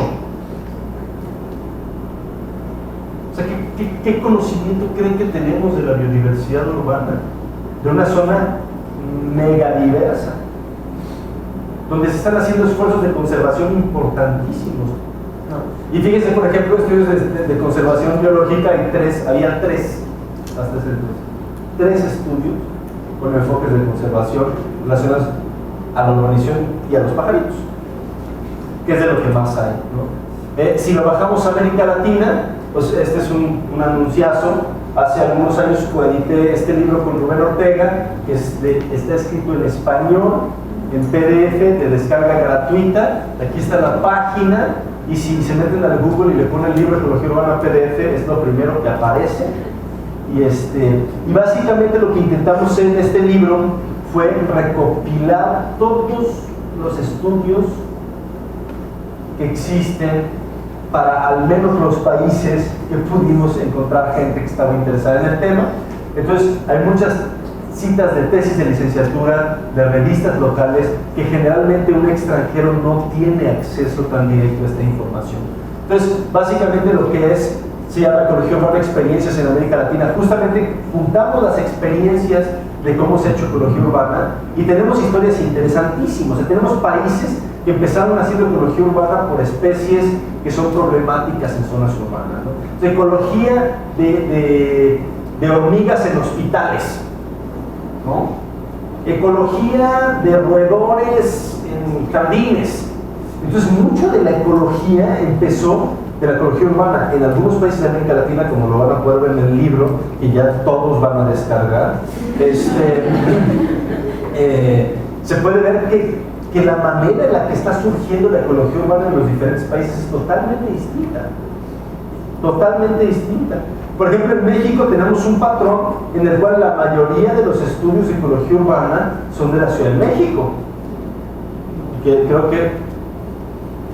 O sea, ¿qué conocimiento creen que tenemos de la biodiversidad urbana? De una zona mega diversa, donde se están haciendo esfuerzos de conservación importantísimos. Y fíjense, por ejemplo, estudios de conservación biológica, había tres, hasta ese entonces, 3 estudios con enfoques de conservación relacionados a la urbanización y a los pajaritos, que es de lo que más hay, ¿no? Si lo bajamos a América Latina, pues este es un anunciazo. Hace algunos años coedité este libro con Rubén Ortega, que está escrito en español, en PDF, de descarga gratuita. Aquí está la página, y si se meten al Google y le ponen libro de ecología urbana PDF, es lo primero que aparece. Y básicamente lo que intentamos en este libro fue recopilar todos los estudios que existen para al menos los países que pudimos encontrar gente que estaba interesada en el tema. Entonces hay muchas citas de tesis de licenciatura, de revistas locales, que generalmente un extranjero no tiene acceso tan directo a esta información. Entonces, básicamente lo que se llama Ecología Urbana Experiencias en América Latina. Justamente juntamos las experiencias de cómo se ha hecho ecología urbana y tenemos historias interesantísimas. O sea, tenemos países que empezaron haciendo ecología urbana por especies que son problemáticas en zonas urbanas, ¿no? O sea, ecología de hormigas en hospitales, ¿no? Ecología de roedores en jardines. Entonces, mucho de la ecología empezó de la ecología urbana. En algunos países de América Latina, como lo van a poder ver en el libro, que ya todos van a descargar, se puede ver que la manera en la que está surgiendo la ecología urbana en los diferentes países es totalmente distinta. Totalmente distinta. Por ejemplo, en México tenemos un patrón en el cual la mayoría de los estudios de ecología urbana son de la Ciudad de México. Que creo que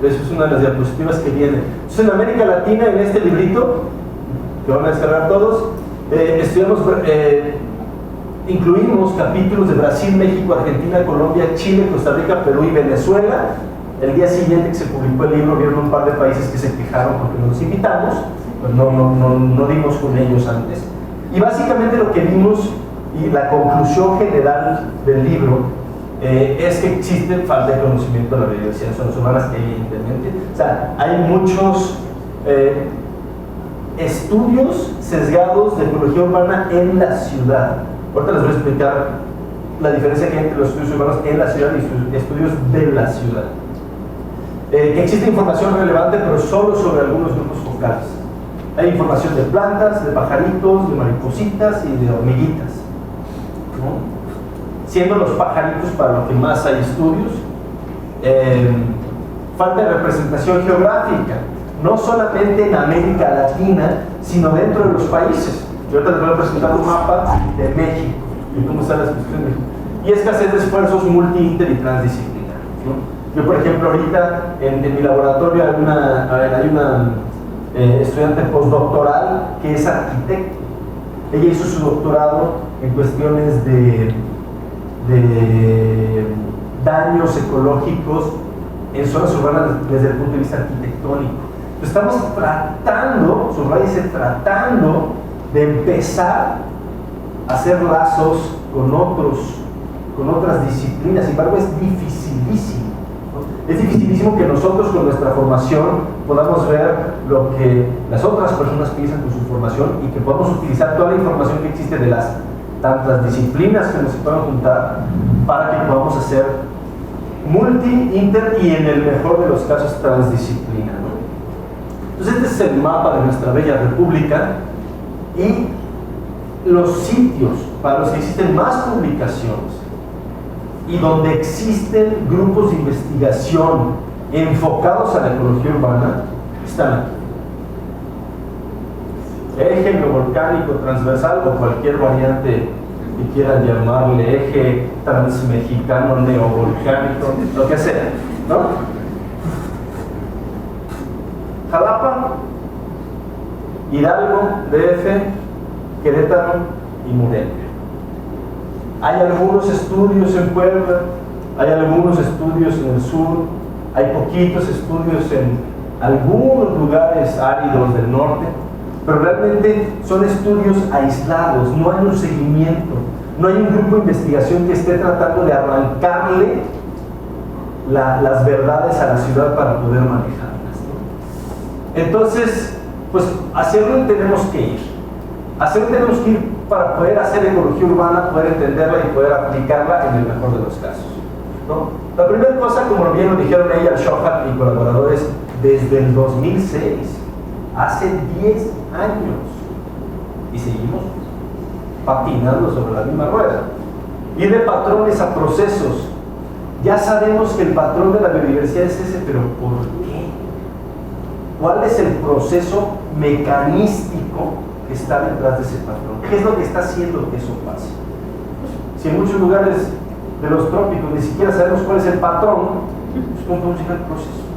eso es una de las diapositivas que viene. Entonces, en América Latina, en este librito, que van a descargar todos, incluimos capítulos de Brasil, México, Argentina, Colombia, Chile, Costa Rica, Perú y Venezuela. El día siguiente que se publicó el libro, vieron un par de países que se quejaron porque no los invitamos, pues no dimos con ellos antes. Y básicamente lo que vimos, y la conclusión general del libro, es que existe falta de conocimiento de la biodiversidad en zonas urbanas, evidentemente. O sea, hay muchos estudios sesgados de ecología urbana en la ciudad. Ahorita les voy a explicar la diferencia que hay entre los estudios urbanos en la ciudad y estudios de la ciudad. Que existe información relevante, pero solo sobre algunos grupos focales. Hay información de plantas, de pajaritos, de maripositas y de hormiguitas, ¿no? Siendo los pajaritos para lo que más hay estudios. Falta de representación geográfica, no solamente en América Latina, sino dentro de los países. Yo ahorita les voy a presentar un mapa de México, y cómo están las cuestiones de México. Y escasez de esfuerzos multi, inter y transdisciplinarios, ¿no? Yo, por ejemplo, ahorita en mi laboratorio hay una estudiante postdoctoral que es arquitecto. Ella hizo su doctorado en cuestiones de daños ecológicos en zonas urbanas desde el punto de vista arquitectónico. Estamos tratando, tratando de empezar a hacer lazos con otras disciplinas. Sin embargo, es dificilísimo, ¿no? Es dificilísimo que nosotros con nuestra formación podamos ver lo que las otras personas piensan con su formación y que podamos utilizar toda la información que existe de las tantas disciplinas que nos se puedan juntar para que podamos hacer multi, inter y en el mejor de los casos transdisciplina, ¿no? Entonces este es el mapa de nuestra bella república y los sitios para los que existen más publicaciones y donde existen grupos de investigación enfocados a la ecología urbana están aquí. Eje geovolcánico transversal o cualquier variante que quieran llamarle, eje transmexicano neovolcánico, lo que sea, ¿no? Jalapa, Hidalgo, DF, Querétaro y Morelia. Hay algunos estudios en Puebla, hay algunos estudios en el sur, hay poquitos estudios en algunos lugares áridos del norte, pero realmente son estudios aislados, no hay un seguimiento, no hay un grupo de investigación que esté tratando de arrancarle las verdades a la ciudad para poder manejarlas, ¿no? Entonces, pues hacia dónde tenemos que ir. Hacia dónde tenemos que ir para poder hacer ecología urbana, poder entenderla y poder aplicarla en el mejor de los casos, ¿no? La primera cosa, como bien lo dijeron ella, Shohat y colaboradores, desde el 2006, hace 10 años, y seguimos patinando sobre la misma rueda. Ir de patrones a procesos. Ya sabemos que el patrón de la biodiversidad es ese, pero ¿por qué? ¿Cuál es el proceso mecanístico que está detrás de ese patrón? ¿Qué es lo que está haciendo que eso pase? Si en muchos lugares de los trópicos ni siquiera sabemos cuál es el patrón, pues ¿cómo podemos llegar al proceso?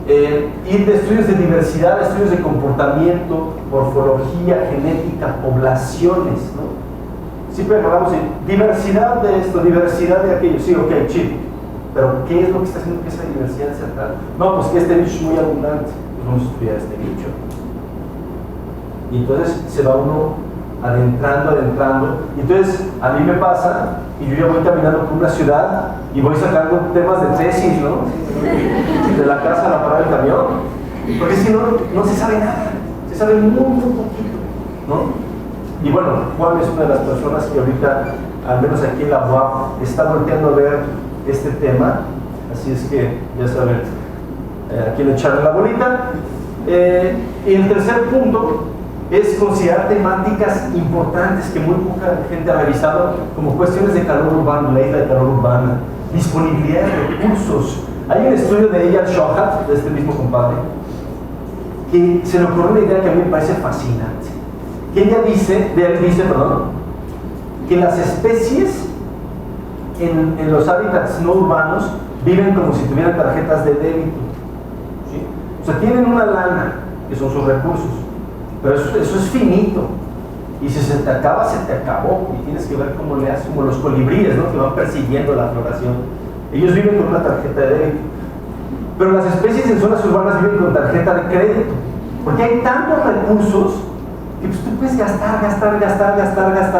ir de estudios de diversidad a estudios de comportamiento, morfología, genética, poblaciones, ¿no? Siempre hablamos de diversidad de esto, diversidad de aquello. Sí, ok, chido. Pero ¿qué es lo que está haciendo que esa diversidad sea tal? No, pues que este bicho es muy abundante. Pues vamos a estudiar este bicho. Y entonces se va uno adentrando. Y entonces a mí me pasa, y yo ya voy caminando por una ciudad y voy sacando temas de tesis, ¿no? De la casa a la parada del camión. Porque si no, no se sabe nada. Se sabe muy poquito, ¿no? Y bueno, Juan es una de las personas que ahorita, al menos aquí en la UAP, está volteando a ver este tema. Así es que, ya saben, aquí le echaron la bolita. Y el tercer punto es considerar temáticas importantes que muy poca gente ha revisado, como cuestiones de calor urbano, la isla de calor urbana, disponibilidad de recursos. Hay un estudio de Eyal Shohat, de este mismo compadre, que se le ocurrió una idea que a mí me parece fascinante. Que él dice, que las especies en los hábitats no urbanos viven como si tuvieran tarjetas de débito, ¿sí? O sea, tienen una lana, que son sus recursos, pero eso es finito, y si se te acaba, se te acabó, y tienes que ver cómo le haces, como los colibríes, ¿no? Que van persiguiendo la floración. Ellos viven con una tarjeta de débito, pero las especies en zonas urbanas viven con tarjeta de crédito, porque hay tantos recursos que pues, tú puedes gastar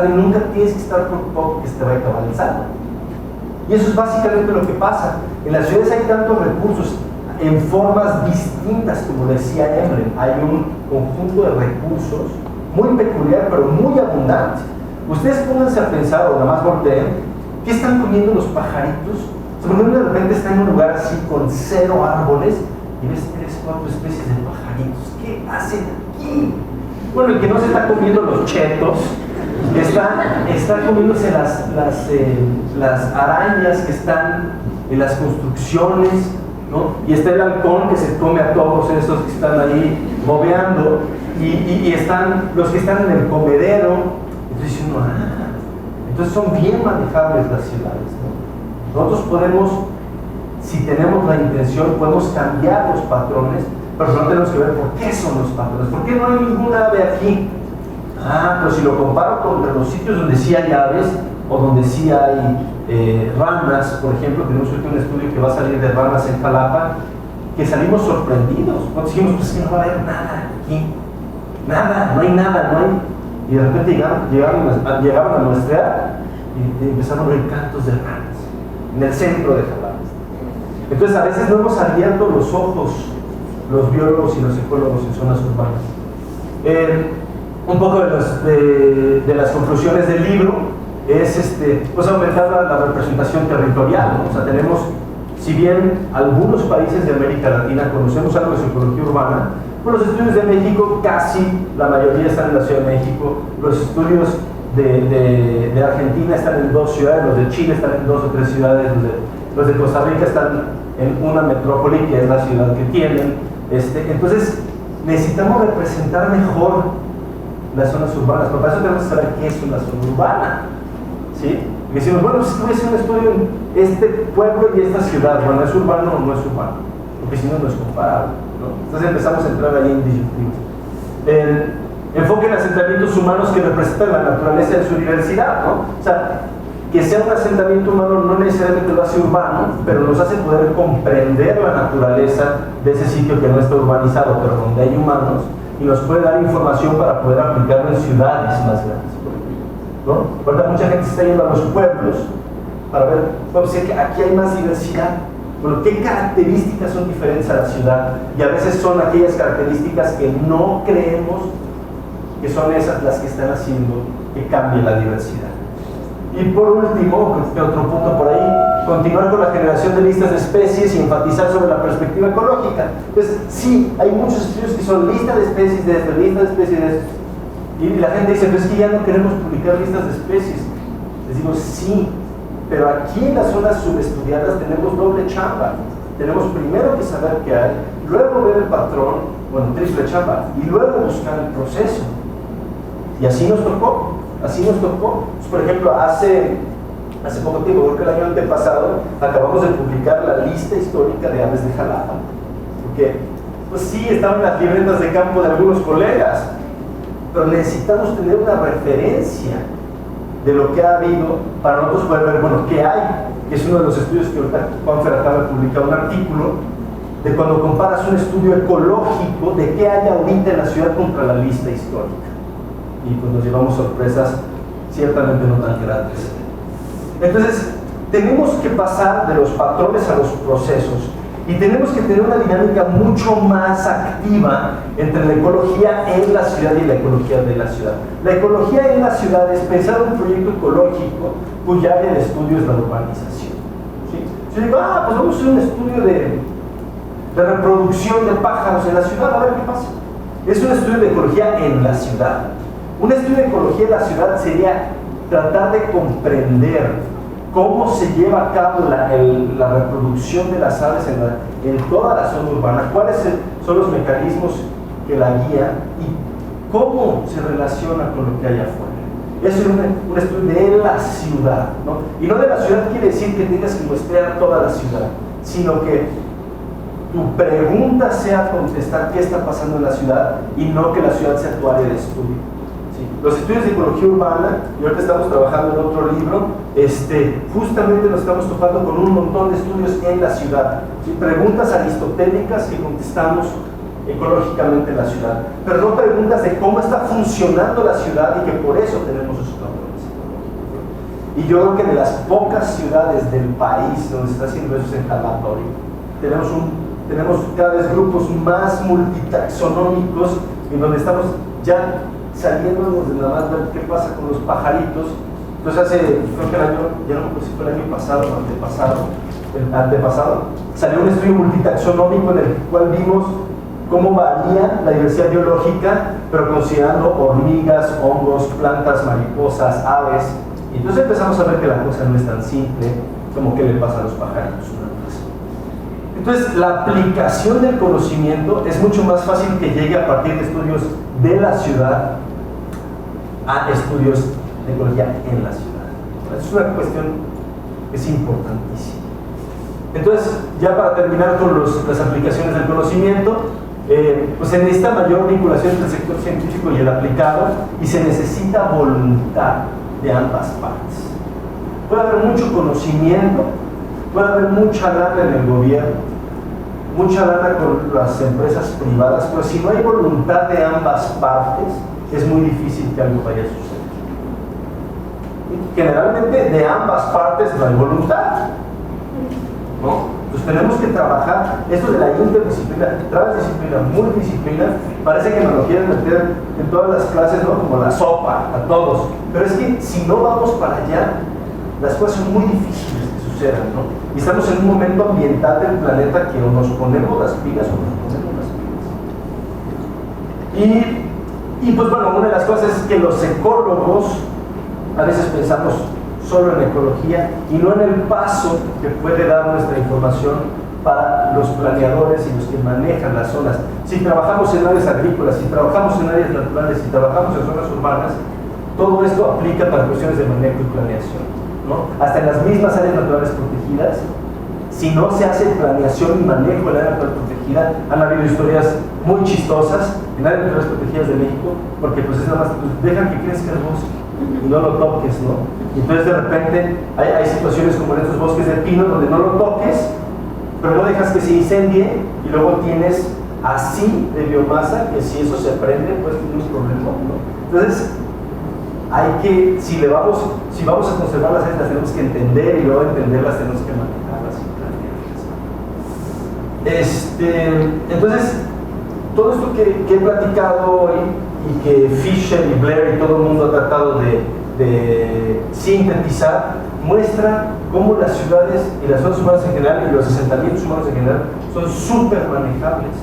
y nunca tienes que estar preocupado que se te vaya a acabar el saldo. Y eso es básicamente lo que pasa. En las ciudades hay tantos recursos en formas distintas, como decía Emre. Hay un conjunto de recursos muy peculiar, pero muy abundante. Ustedes pónganse a pensar, o nada más volteen, ¿qué están comiendo los pajaritos? O sea, porque uno de repente está en un lugar así con 0 árboles y ves 3, 4 especies de pajaritos. ¿Qué hacen aquí? Bueno, el que no se está comiendo los chetos está comiéndose las arañas que están en las construcciones, ¿no? Y está el halcón que se come a todos esos que están ahí bobeando, y están los que están en el comedero. Entonces uno, entonces son bien manejables las ciudades, ¿no? Nosotros podemos, si tenemos la intención, podemos cambiar los patrones, pero no tenemos que ver por qué son los patrones. ¿Por qué no hay ninguna ave aquí? Pero si lo comparo con los sitios donde sí hay aves, o donde sí hay ranas, por ejemplo, tenemos ahorita un estudio que va a salir de ranas en Jalapa, que salimos sorprendidos. Cuando dijimos, pues que no va a haber nada aquí, nada, no hay nada, no hay. Y de repente llegaban a muestrear y empezaron a oír cantos de ranas en el centro de Jalapa. Entonces, a veces no hemos abierto los ojos los biólogos y los ecólogos en zonas urbanas. Un poco de las conclusiones del libro es pues aumentar la representación territorial, ¿no? O sea, tenemos, si bien algunos países de América Latina conocemos algo de psicología urbana, pues los estudios de México casi la mayoría están en la Ciudad de México, los estudios de Argentina están en 2 ciudades, los de Chile están en 2 o 3 ciudades, los de Costa Rica están en una metrópoli que es la ciudad que tienen. Entonces necesitamos representar mejor las zonas urbanas, pero para eso tenemos que saber qué es una zona urbana, ¿sí? Y decimos, bueno, pues voy a hacer un estudio en este pueblo y esta ciudad, bueno, ¿es urbano o no es urbano? Porque si no, no es comparable, ¿no? Entonces empezamos a entrar ahí en disyuntivos. Enfoque en asentamientos humanos que representan la naturaleza en su diversidad, ¿no? O sea, que sea un asentamiento humano no necesariamente lo hace urbano, pero nos hace poder comprender la naturaleza de ese sitio que no está urbanizado, pero donde hay humanos, y nos puede dar información para poder aplicarlo en ciudades más grandes, ¿no? Ahorita mucha gente se está yendo a los pueblos para ver, bueno, si aquí hay más diversidad. Bueno, ¿qué características son diferentes a la ciudad? Y a veces son aquellas características que no creemos que son esas las que están haciendo que cambie la diversidad. Y por último, otro punto por ahí, continuar con la generación de listas de especies y enfatizar sobre la perspectiva ecológica. Entonces, sí, hay muchos estudios que son lista de especies de esto, lista de especies de esto. Y la gente dice, pues es que ya no queremos publicar listas de especies. Les digo, sí, pero aquí en las zonas subestudiadas tenemos doble chamba. Tenemos primero que saber qué hay, luego ver el patrón, bueno, triple chamba, y luego buscar el proceso. Y así nos tocó. Pues, por ejemplo, hace poco tiempo, creo que el año antepasado, acabamos de publicar la lista histórica de aves de Jalapa. porque pues sí, estaban las libretas de campo de algunos colegas, pero necesitamos tener una referencia de lo que ha habido para nosotros poder ver, bueno, qué hay, que es uno de los estudios que ahorita Juanfer acaba de publicar un artículo, de cuando comparas un estudio ecológico de qué hay ahorita en la ciudad contra la lista histórica. Y pues nos llevamos sorpresas ciertamente no tan gratas. Entonces, tenemos que pasar de los patrones a los procesos y tenemos que tener una dinámica mucho más activa entre la ecología en la ciudad y la ecología de la ciudad. La ecología en la ciudad es pensar un proyecto ecológico cuya área de estudio es la urbanización. ¿Sí? Si yo digo, pues vamos a hacer un estudio de reproducción de pájaros en la ciudad, a ver qué pasa. Es un estudio de ecología en la ciudad. Un estudio de ecología en la ciudad sería tratar de comprender cómo se lleva a cabo la reproducción de las aves en toda la zona urbana, cuáles son los mecanismos que la guían y cómo se relaciona con lo que hay afuera. Eso es un estudio de la ciudad, ¿no? Y no de la ciudad quiere decir que tengas que muestrear toda la ciudad, sino que tu pregunta sea contestar qué está pasando en la ciudad y no que la ciudad sea tu área de estudio. Los estudios de ecología urbana, y ahorita estamos trabajando en otro libro, justamente nos estamos topando con un montón de estudios en la ciudad. ¿Sí? Preguntas aristotélicas que contestamos ecológicamente en la ciudad, pero no preguntas de cómo está funcionando la ciudad y que por eso tenemos esos patrones ecológicos. Y yo creo que de las pocas ciudades del país donde se está haciendo eso es en Jalapa. Tenemos cada vez grupos más multitaxonómicos en donde estamos ya saliéndonos de nada más ver qué pasa con los pajaritos. Entonces creo que el año, ya no sé si fue el año pasado o antepasado, salió un estudio multitaxonómico en el cual vimos cómo varía la diversidad biológica, pero considerando hormigas, hongos, plantas, mariposas, aves. Y entonces empezamos a ver que la cosa no es tan simple como qué le pasa a los pajaritos. Entonces, la aplicación del conocimiento es mucho más fácil que llegue a partir de estudios de la ciudad a estudios de ecología en la ciudad. Es una cuestión que es importantísima. Entonces, ya para terminar con las aplicaciones del conocimiento, pues se necesita mayor vinculación entre el sector científico y el aplicado y se necesita voluntad de ambas partes. Puede haber mucho conocimiento, puede haber mucha lana en el gobierno, mucha lana con las empresas privadas, pero si no hay voluntad de ambas partes, es muy difícil que algo vaya a suceder. Y generalmente de ambas partes no hay voluntad, ¿no? Entonces tenemos que trabajar esto de la interdisciplina, transdisciplina, multidisciplina. Parece que nos lo quieren meter en todas las clases, ¿no? Como la sopa, a todos. Pero es que si no vamos para allá, las cosas son muy difíciles que sucedan, ¿no? Y estamos en un momento ambiental del planeta que o nos ponemos las pilas o nos ponemos las pilas. Y pues bueno, una de las cosas es que los ecólogos a veces pensamos solo en ecología y no en el paso que puede dar nuestra información para los planeadores y los que manejan las zonas. Si trabajamos en áreas agrícolas, si trabajamos en áreas naturales, si trabajamos en zonas urbanas, todo esto aplica para cuestiones de manejo y planeación, ¿no? Hasta en las mismas áreas naturales protegidas, si no se hace planeación y manejo de la área natural protegida, han habido historias muy chistosas en áreas naturales protegidas de México, porque pues es nada más, pues, deja que crezca el bosque y no lo toques, ¿no? Y entonces de repente hay situaciones como en estos bosques de pino donde no lo toques, pero no dejas que se incendie y luego tienes así de biomasa que si eso se prende pues tiene un problema, ¿no? Entonces hay que, si vamos a conservar las áreas las tenemos que entender y luego entenderlas tenemos que manejarlas y planearlas. Entonces todo esto que he platicado hoy y que Fisher y Blair y todo el mundo ha tratado de sintetizar, muestra cómo las ciudades y las zonas humanas en general y los asentamientos humanos en general son súper manejables.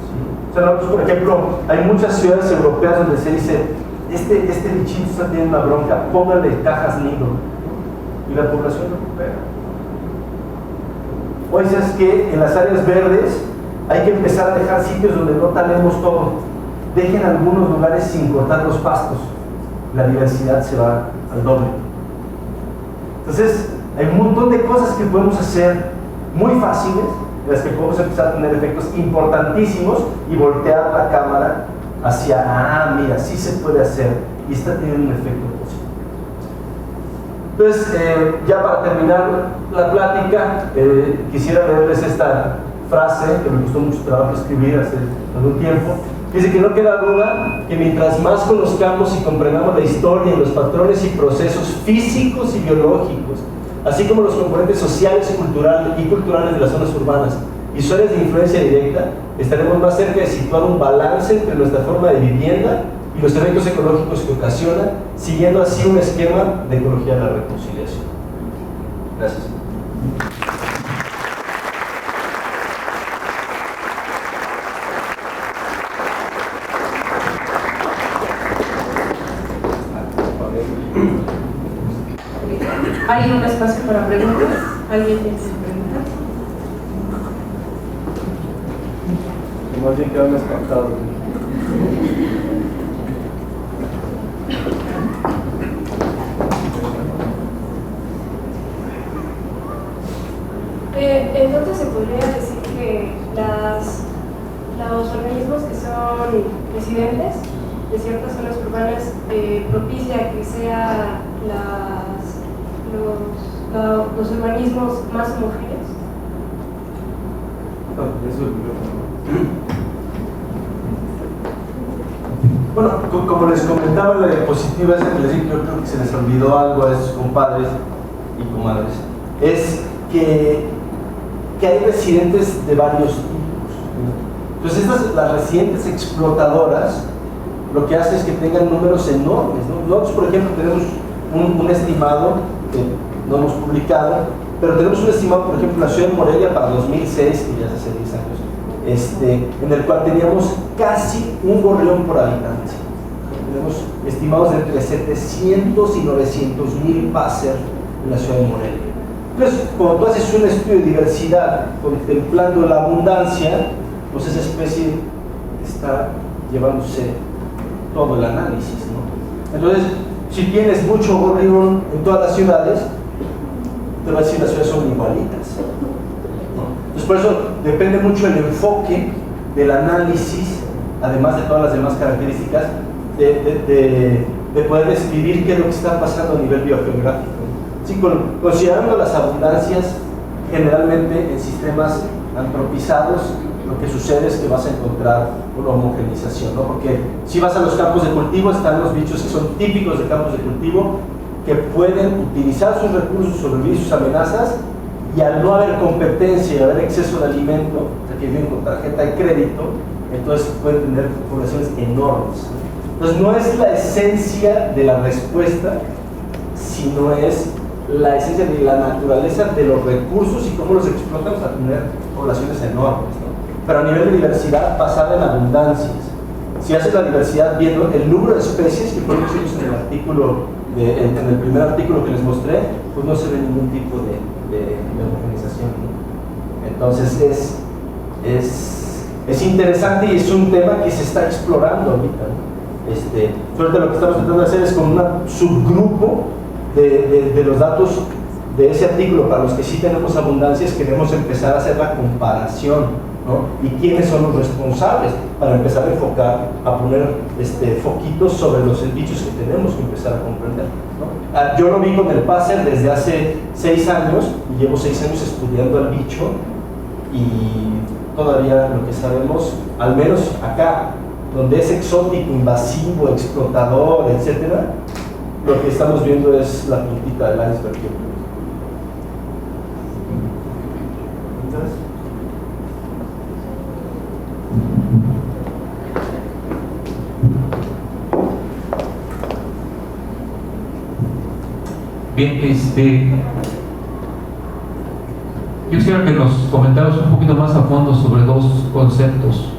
¿Sí? O sea, nosotros, por ejemplo, hay muchas ciudades europeas donde se dice este bichito está teniendo una bronca, pónganle cajas nido y la población recupera. O dices que en las áreas verdes hay que empezar a dejar sitios donde no talemos todo. Dejen algunos lugares sin cortar los pastos, la diversidad se va al doble. Entonces hay un montón de cosas que podemos hacer muy fáciles en las que podemos empezar a tener efectos importantísimos y voltear la cámara hacia, mira, sí se puede hacer y está teniendo un efecto positivo. Entonces, ya para terminar la plática, quisiera leerles esta frase que me costó mucho trabajo escribir hace algún tiempo. Dice que no queda duda que mientras más conozcamos y comprendamos la historia y los patrones y procesos físicos y biológicos, así como los componentes sociales y culturales de las zonas urbanas y su áreas de influencia directa, estaremos más cerca de situar un balance entre nuestra forma de vivienda y los efectos ecológicos que ocasiona, siguiendo así un esquema de ecología de la reconciliación. Gracias. ¿Hay un espacio para preguntas? ¿Alguien tiene preguntas? Más bien quedan espantados. Entonces se podría decir que los organismos que son residentes de ciertas zonas urbanas propicia que sean los organismos más homogéneos. Bueno, como les comentaba, la diapositiva esa que les dije, yo creo que se les olvidó algo a esos compadres y comadres, es que hay residentes de varios tipos. Entonces, las residentes explotadoras, lo que hace es que tengan números enormes, ¿no? Nosotros, por ejemplo, tenemos un estimado que no hemos publicado, pero tenemos un estimado, por ejemplo, en la ciudad de Morelia para 2006, que ya es hace 10 años, en el cual teníamos casi un gorrión por habitante. Tenemos estimados de entre 700 y 900 mil passer en la ciudad de Morelia. Entonces, cuando tú haces un estudio de diversidad contemplando la abundancia, pues esa especie está llevándose todo el análisis, ¿no? Entonces, si tienes mucho gorrión en todas las ciudades, te va a decir las ciudades son igualitas, ¿no? Entonces, por eso depende mucho el enfoque del análisis, además de todas las demás características, de poder describir qué es lo que está pasando a nivel biogeográfico. Sí, considerando las abundancias, generalmente en sistemas antropizados, lo que sucede es que vas a encontrar una homogenización, ¿no? Porque si vas a los campos de cultivo, están los bichos que son típicos de campos de cultivo, que pueden utilizar sus recursos, sobrevivir sus amenazas, y al no haber competencia y haber exceso de alimento, o sea, que viven con tarjeta de crédito, entonces pueden tener poblaciones enormes. Entonces no es la esencia de la respuesta, sino es la esencia de la naturaleza de los recursos y cómo los explotamos a tener poblaciones enormes, ¿no? Pero a nivel de diversidad basada en abundancias. Si haces la diversidad viendo el número de especies, que fue lo que hicimos en el artículo, en el primer artículo que les mostré, pues no se ve ningún tipo de homogenización, ¿no? Entonces es interesante y es un tema que se está explorando ahorita, ¿no? Suerte lo que estamos tratando de hacer es con un subgrupo de los datos de ese artículo, para los que sí tenemos abundancias, queremos empezar a hacer la comparación, ¿no? Y quiénes son los responsables, para empezar a enfocar, a poner foquitos sobre los bichos que tenemos que empezar a comprender, ¿no? Yo lo vi con el passer desde hace 6 años, y llevo 6 años estudiando al bicho, y todavía lo que sabemos, al menos acá, donde es exótico, invasivo, explotador, etcétera, lo que estamos viendo es la puntita del iceberg. Bien, yo quisiera que nos comentaras un poquito más a fondo sobre 2 conceptos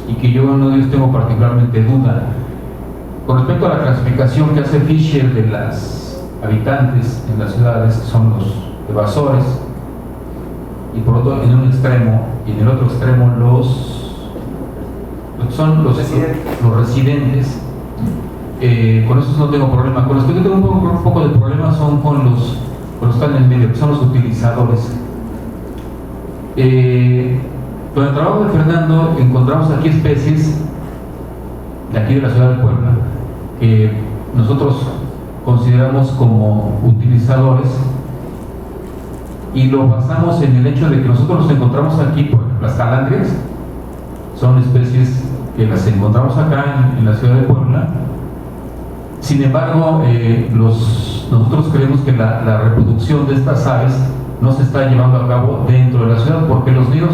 y que yo no tengo particularmente duda. Con respecto a la clasificación que hace Fisher de las habitantes en las ciudades, que son los evasores, y por otro en un extremo, y en el otro extremo los residentes. Con estos no tengo problema. Con los que yo tengo un poco de problema son con los que están en el medio, que son los utilizadores. Con el trabajo de Fernando encontramos aquí especies de aquí de la ciudad de Puebla que nosotros consideramos como utilizadores, y lo basamos en el hecho de que nosotros los encontramos aquí. Por ejemplo, las calandrias son especies que las encontramos acá en la ciudad de Puebla. Sin embargo, nosotros creemos que la reproducción de estas aves no se está llevando a cabo dentro de la ciudad, porque los nidos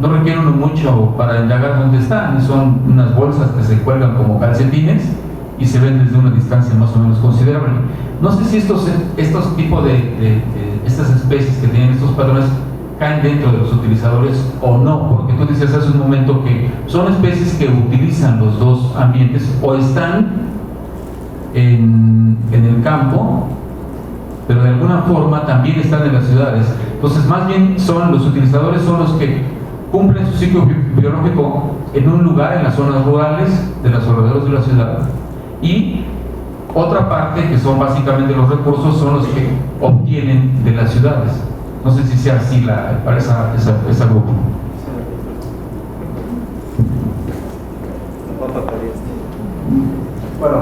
no requieren mucho para indagar dónde están, y son unas bolsas que se cuelgan como calcetines y se ven desde una distancia más o menos considerable. No sé si estos tipos estas especies que tienen estos patrones caen dentro de los utilizadores o no, porque tú decías hace un momento que son especies que utilizan los dos ambientes, o están en el campo, pero de alguna forma también están en las ciudades. Entonces, más bien los utilizadores son los que cumplen su ciclo biológico en un lugar, en las zonas rurales de los alrededores de la ciudad, y otra parte, que son básicamente los recursos, son los que obtienen de las ciudades. No sé si sea así para esa grupo. Bueno,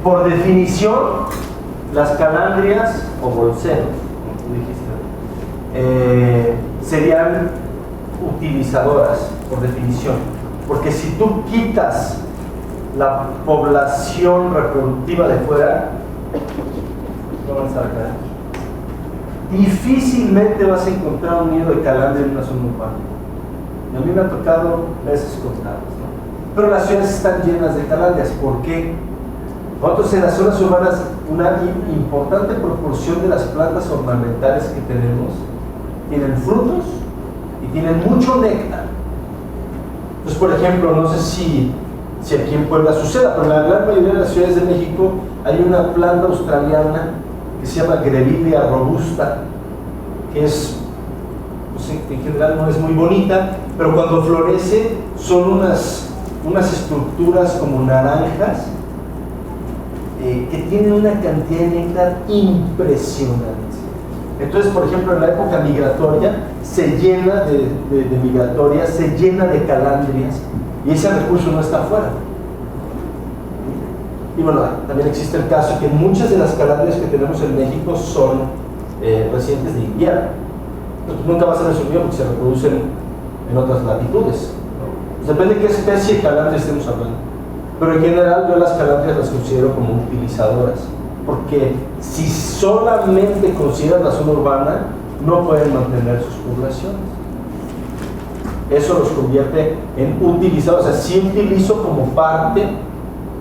por definición, las calandrias o bolseros, como tú dijiste, serían utilizadoras, por definición. Porque si tú quitas la población reproductiva de fuera, difícilmente vas a encontrar un nido de calandria en una zona urbana. Y a mí me ha tocado veces contadas, ¿no? Pero las ciudades están llenas de calandrias. ¿Por qué? Nosotros en las zonas urbanas, una importante proporción de las plantas ornamentales que tenemos tienen frutos y tienen mucho néctar. Entonces, por ejemplo, no sé si aquí en Puebla suceda, pero en la gran mayoría de las ciudades de México hay una planta australiana que se llama Grevillea robusta, que es, pues en general no es muy bonita, pero cuando florece son unas estructuras como naranjas que tienen una cantidad de néctar impresionante. Entonces, por ejemplo, en la época migratoria se llena se llena de calandrias, y ese recurso no está afuera. Y bueno, también existe el caso que muchas de las calandrias que tenemos en México son residentes de invierno. Entonces, nunca va a ser resolvido porque se reproducen en otras latitudes, ¿no? Pues depende de qué especie de calandria estemos hablando. Pero en general yo las calandrias las considero como utilizadoras, porque si solamente consideran la zona urbana, no pueden mantener sus poblaciones. Eso los convierte en utilizados. O sea, sí utilizo como parte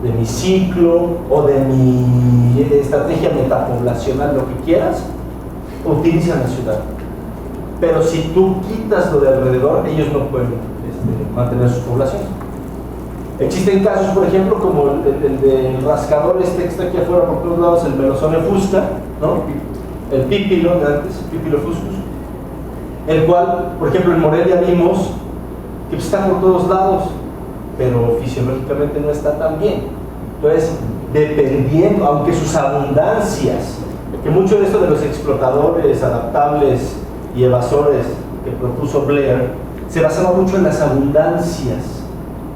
de mi ciclo o de mi estrategia metapoblacional, lo que quieras, utilizan la ciudad. Pero si tú quitas lo de alrededor, ellos no pueden mantener sus poblaciones. Existen casos, por ejemplo, como el del rascador que está aquí afuera por todos lados, el Melosone fusca, ¿no? El pípilo de antes, el pípilo fuscus, el cual, por ejemplo, en Morelia vimos que está por todos lados, pero fisiológicamente no está tan bien. Entonces, dependiendo, aunque sus abundancias, que mucho de esto de los explotadores adaptables y evasores que propuso Blair, se basaba mucho en las abundancias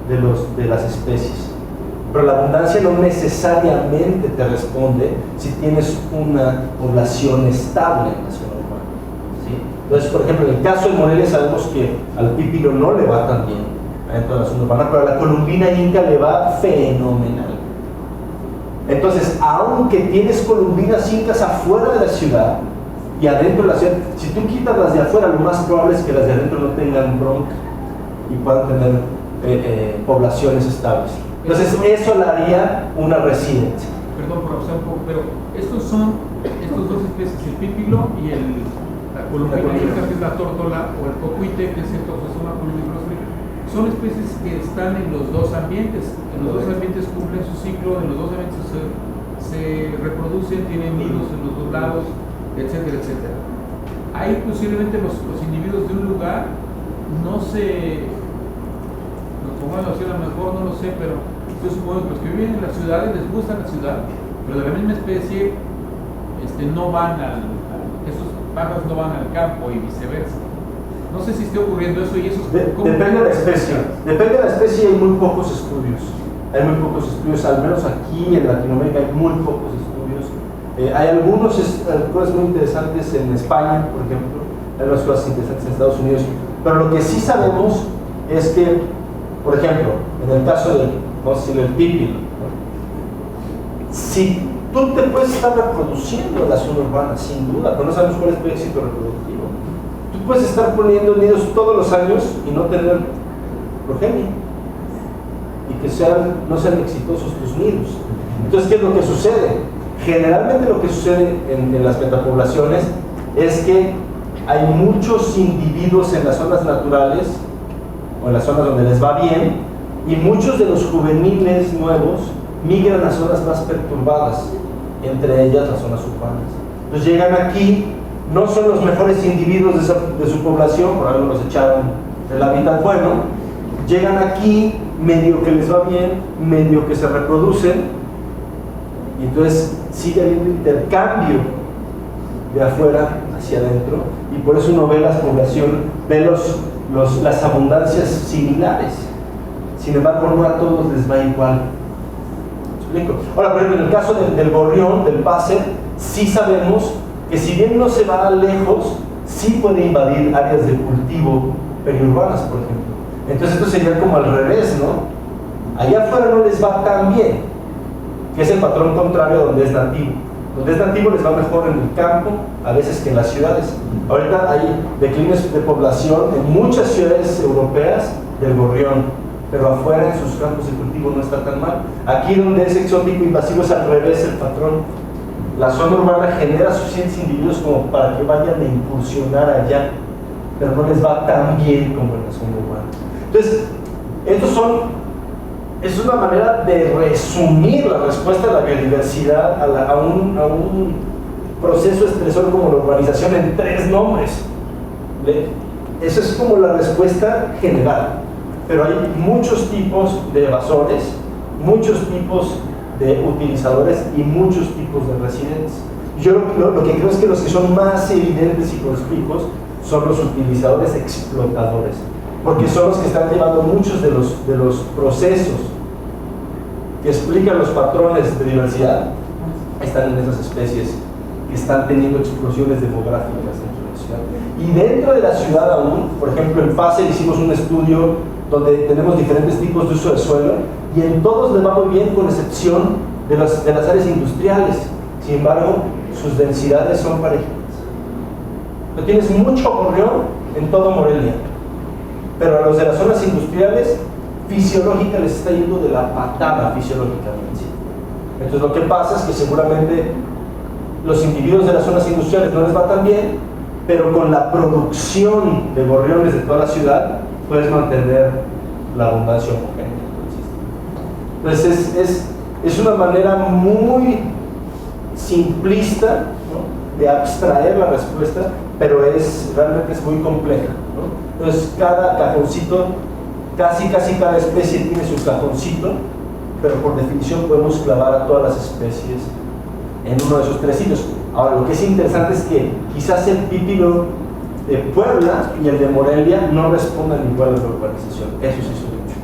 de las especies, pero la abundancia no necesariamente te responde si tienes una población estable en la zona urbana, ¿sí? Entonces, por ejemplo, en el caso de Morelia sabemos que al pípilo no le va tan bien dentro de la zona urbana, pero a la columbina inca le va fenomenal. Entonces, aunque tienes columbinas incas afuera de la ciudad y adentro de la ciudad, si tú quitas las de afuera, lo más probable es que las de adentro no tengan bronca y puedan tener poblaciones estables. Entonces, eso le haría una residencia. Perdón por abusar un poco, pero estos dos especies, el pípilo y la columbina inca, que es la tórtola, o el cocuite, que es el Toxosoma columbiferosa, son especies que están en los dos ambientes. En los dos ambientes cumplen su ciclo, en los dos ambientes se reproducen, tienen nidos en los dos lados, etcétera, etcétera. Ahí posiblemente los individuos de un lugar no se... Bueno, a lo mejor no lo sé, pero yo supongo que los que viven en las ciudades les gusta la ciudad, pero de la misma especie no van esos pájaros no van al campo y viceversa. No sé si esté ocurriendo eso y eso. Depende de la especie. Depende de la especie y hay muy pocos estudios. Hay muy pocos estudios, al menos aquí en Latinoamérica hay muy pocos estudios. Hay algunas cosas muy interesantes en España, por ejemplo. Hay unas cosas interesantes en Estados Unidos. Pero lo que sí sabemos es que, por ejemplo, en el caso del, vamos a decirlo, el pípilo, ¿no? Si tú te puedes estar reproduciendo en la zona urbana, sin duda, pero no sabemos cuál es tu éxito reproductivo. Tú puedes estar poniendo nidos todos los años y no tener progenie. Y que no sean exitosos tus nidos. Entonces, ¿qué es lo que sucede? Generalmente lo que sucede en las metapoblaciones es que hay muchos individuos en las zonas naturales o en las zonas donde les va bien y muchos de los juveniles nuevos migran a zonas más perturbadas, entre ellas las zonas urbanas. Entonces llegan aquí, no son los mejores individuos de su población, por algo los echaron del hábitat bueno, llegan aquí, medio que les va bien, medio que se reproducen, y entonces sigue habiendo intercambio de afuera hacia adentro, y por eso uno ve las poblaciones, ve las abundancias similares. Sin embargo, no a todos les va igual. ¿Me explico? Ahora, por ejemplo, en el caso del gorrión, del pase, sí sabemos que si bien no se va lejos, sí puede invadir áreas de cultivo periurbanas, por ejemplo. Entonces esto sería como al revés, ¿no? Allá afuera no les va tan bien, que es el patrón contrario donde es nativo. Donde es nativo les va mejor en el campo, a veces que en las ciudades. Ahorita hay declines de población en muchas ciudades europeas del gorrión, pero afuera en sus campos de cultivo no está tan mal. Aquí donde es exótico invasivo es al revés el patrón. La zona urbana genera suficientes individuos como para que vayan a incursionar allá, pero no les va tan bien como en la zona urbana. Entonces, es una manera de resumir la respuesta de la biodiversidad a un proceso estresor como la urbanización en 3 nombres. Esa es como la respuesta general. Pero hay muchos tipos de evasores, muchos tipos de utilizadores y muchos tipos de residentes. Yo lo que creo es que los que son más evidentes y conspicuos son los utilizadores explotadores, porque son los que están llevando muchos de los procesos que explican los patrones de diversidad, están en esas especies que están teniendo explosiones demográficas dentro de la ciudad. Y dentro de la ciudad aún, por ejemplo en PASE hicimos un estudio donde tenemos diferentes tipos de uso de suelo y en todos les va muy bien con excepción de las áreas industriales. Sin embargo, sus densidades son parejas. No tienes mucho gorrión en todo Morelia, pero a los de las zonas industriales fisiológica les está yendo de la patada fisiológicamente. Entonces lo que pasa es que seguramente los individuos de las zonas industriales no les va tan bien, pero con la producción de gorriones de toda la ciudad puedes mantener la abundancia homogénea. Entonces es una manera muy simplista, ¿no?, de abstraer la respuesta, pero realmente es muy compleja, ¿no? Entonces cada cajoncito, casi cada especie tiene su cajoncito, pero por definición podemos clavar a todas las especies en uno de esos 3 sitios. Ahora, lo que es interesante es que quizás el pípilo de Puebla y el de Morelia no respondan igual a la urbanización. Eso sí es un hecho.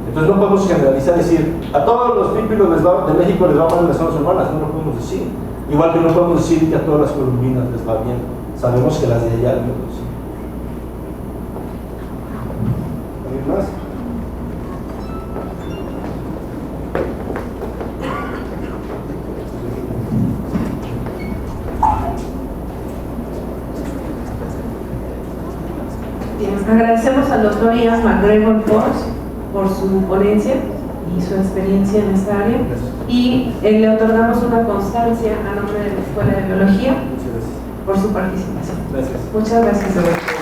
Entonces no podemos generalizar y decir a todos los pípilos de México les va mal en las zonas urbanas, no lo podemos decir. Igual que no podemos decir que a todas las columbinas les va bien. Sabemos que las de allá no lo sí. ¿Alguien más? Agradecemos al doctor Ian McGregor por su ponencia y su experiencia en esta área, y le otorgamos una constancia a nombre de la Escuela de Biología por su participación. Gracias. Muchas gracias.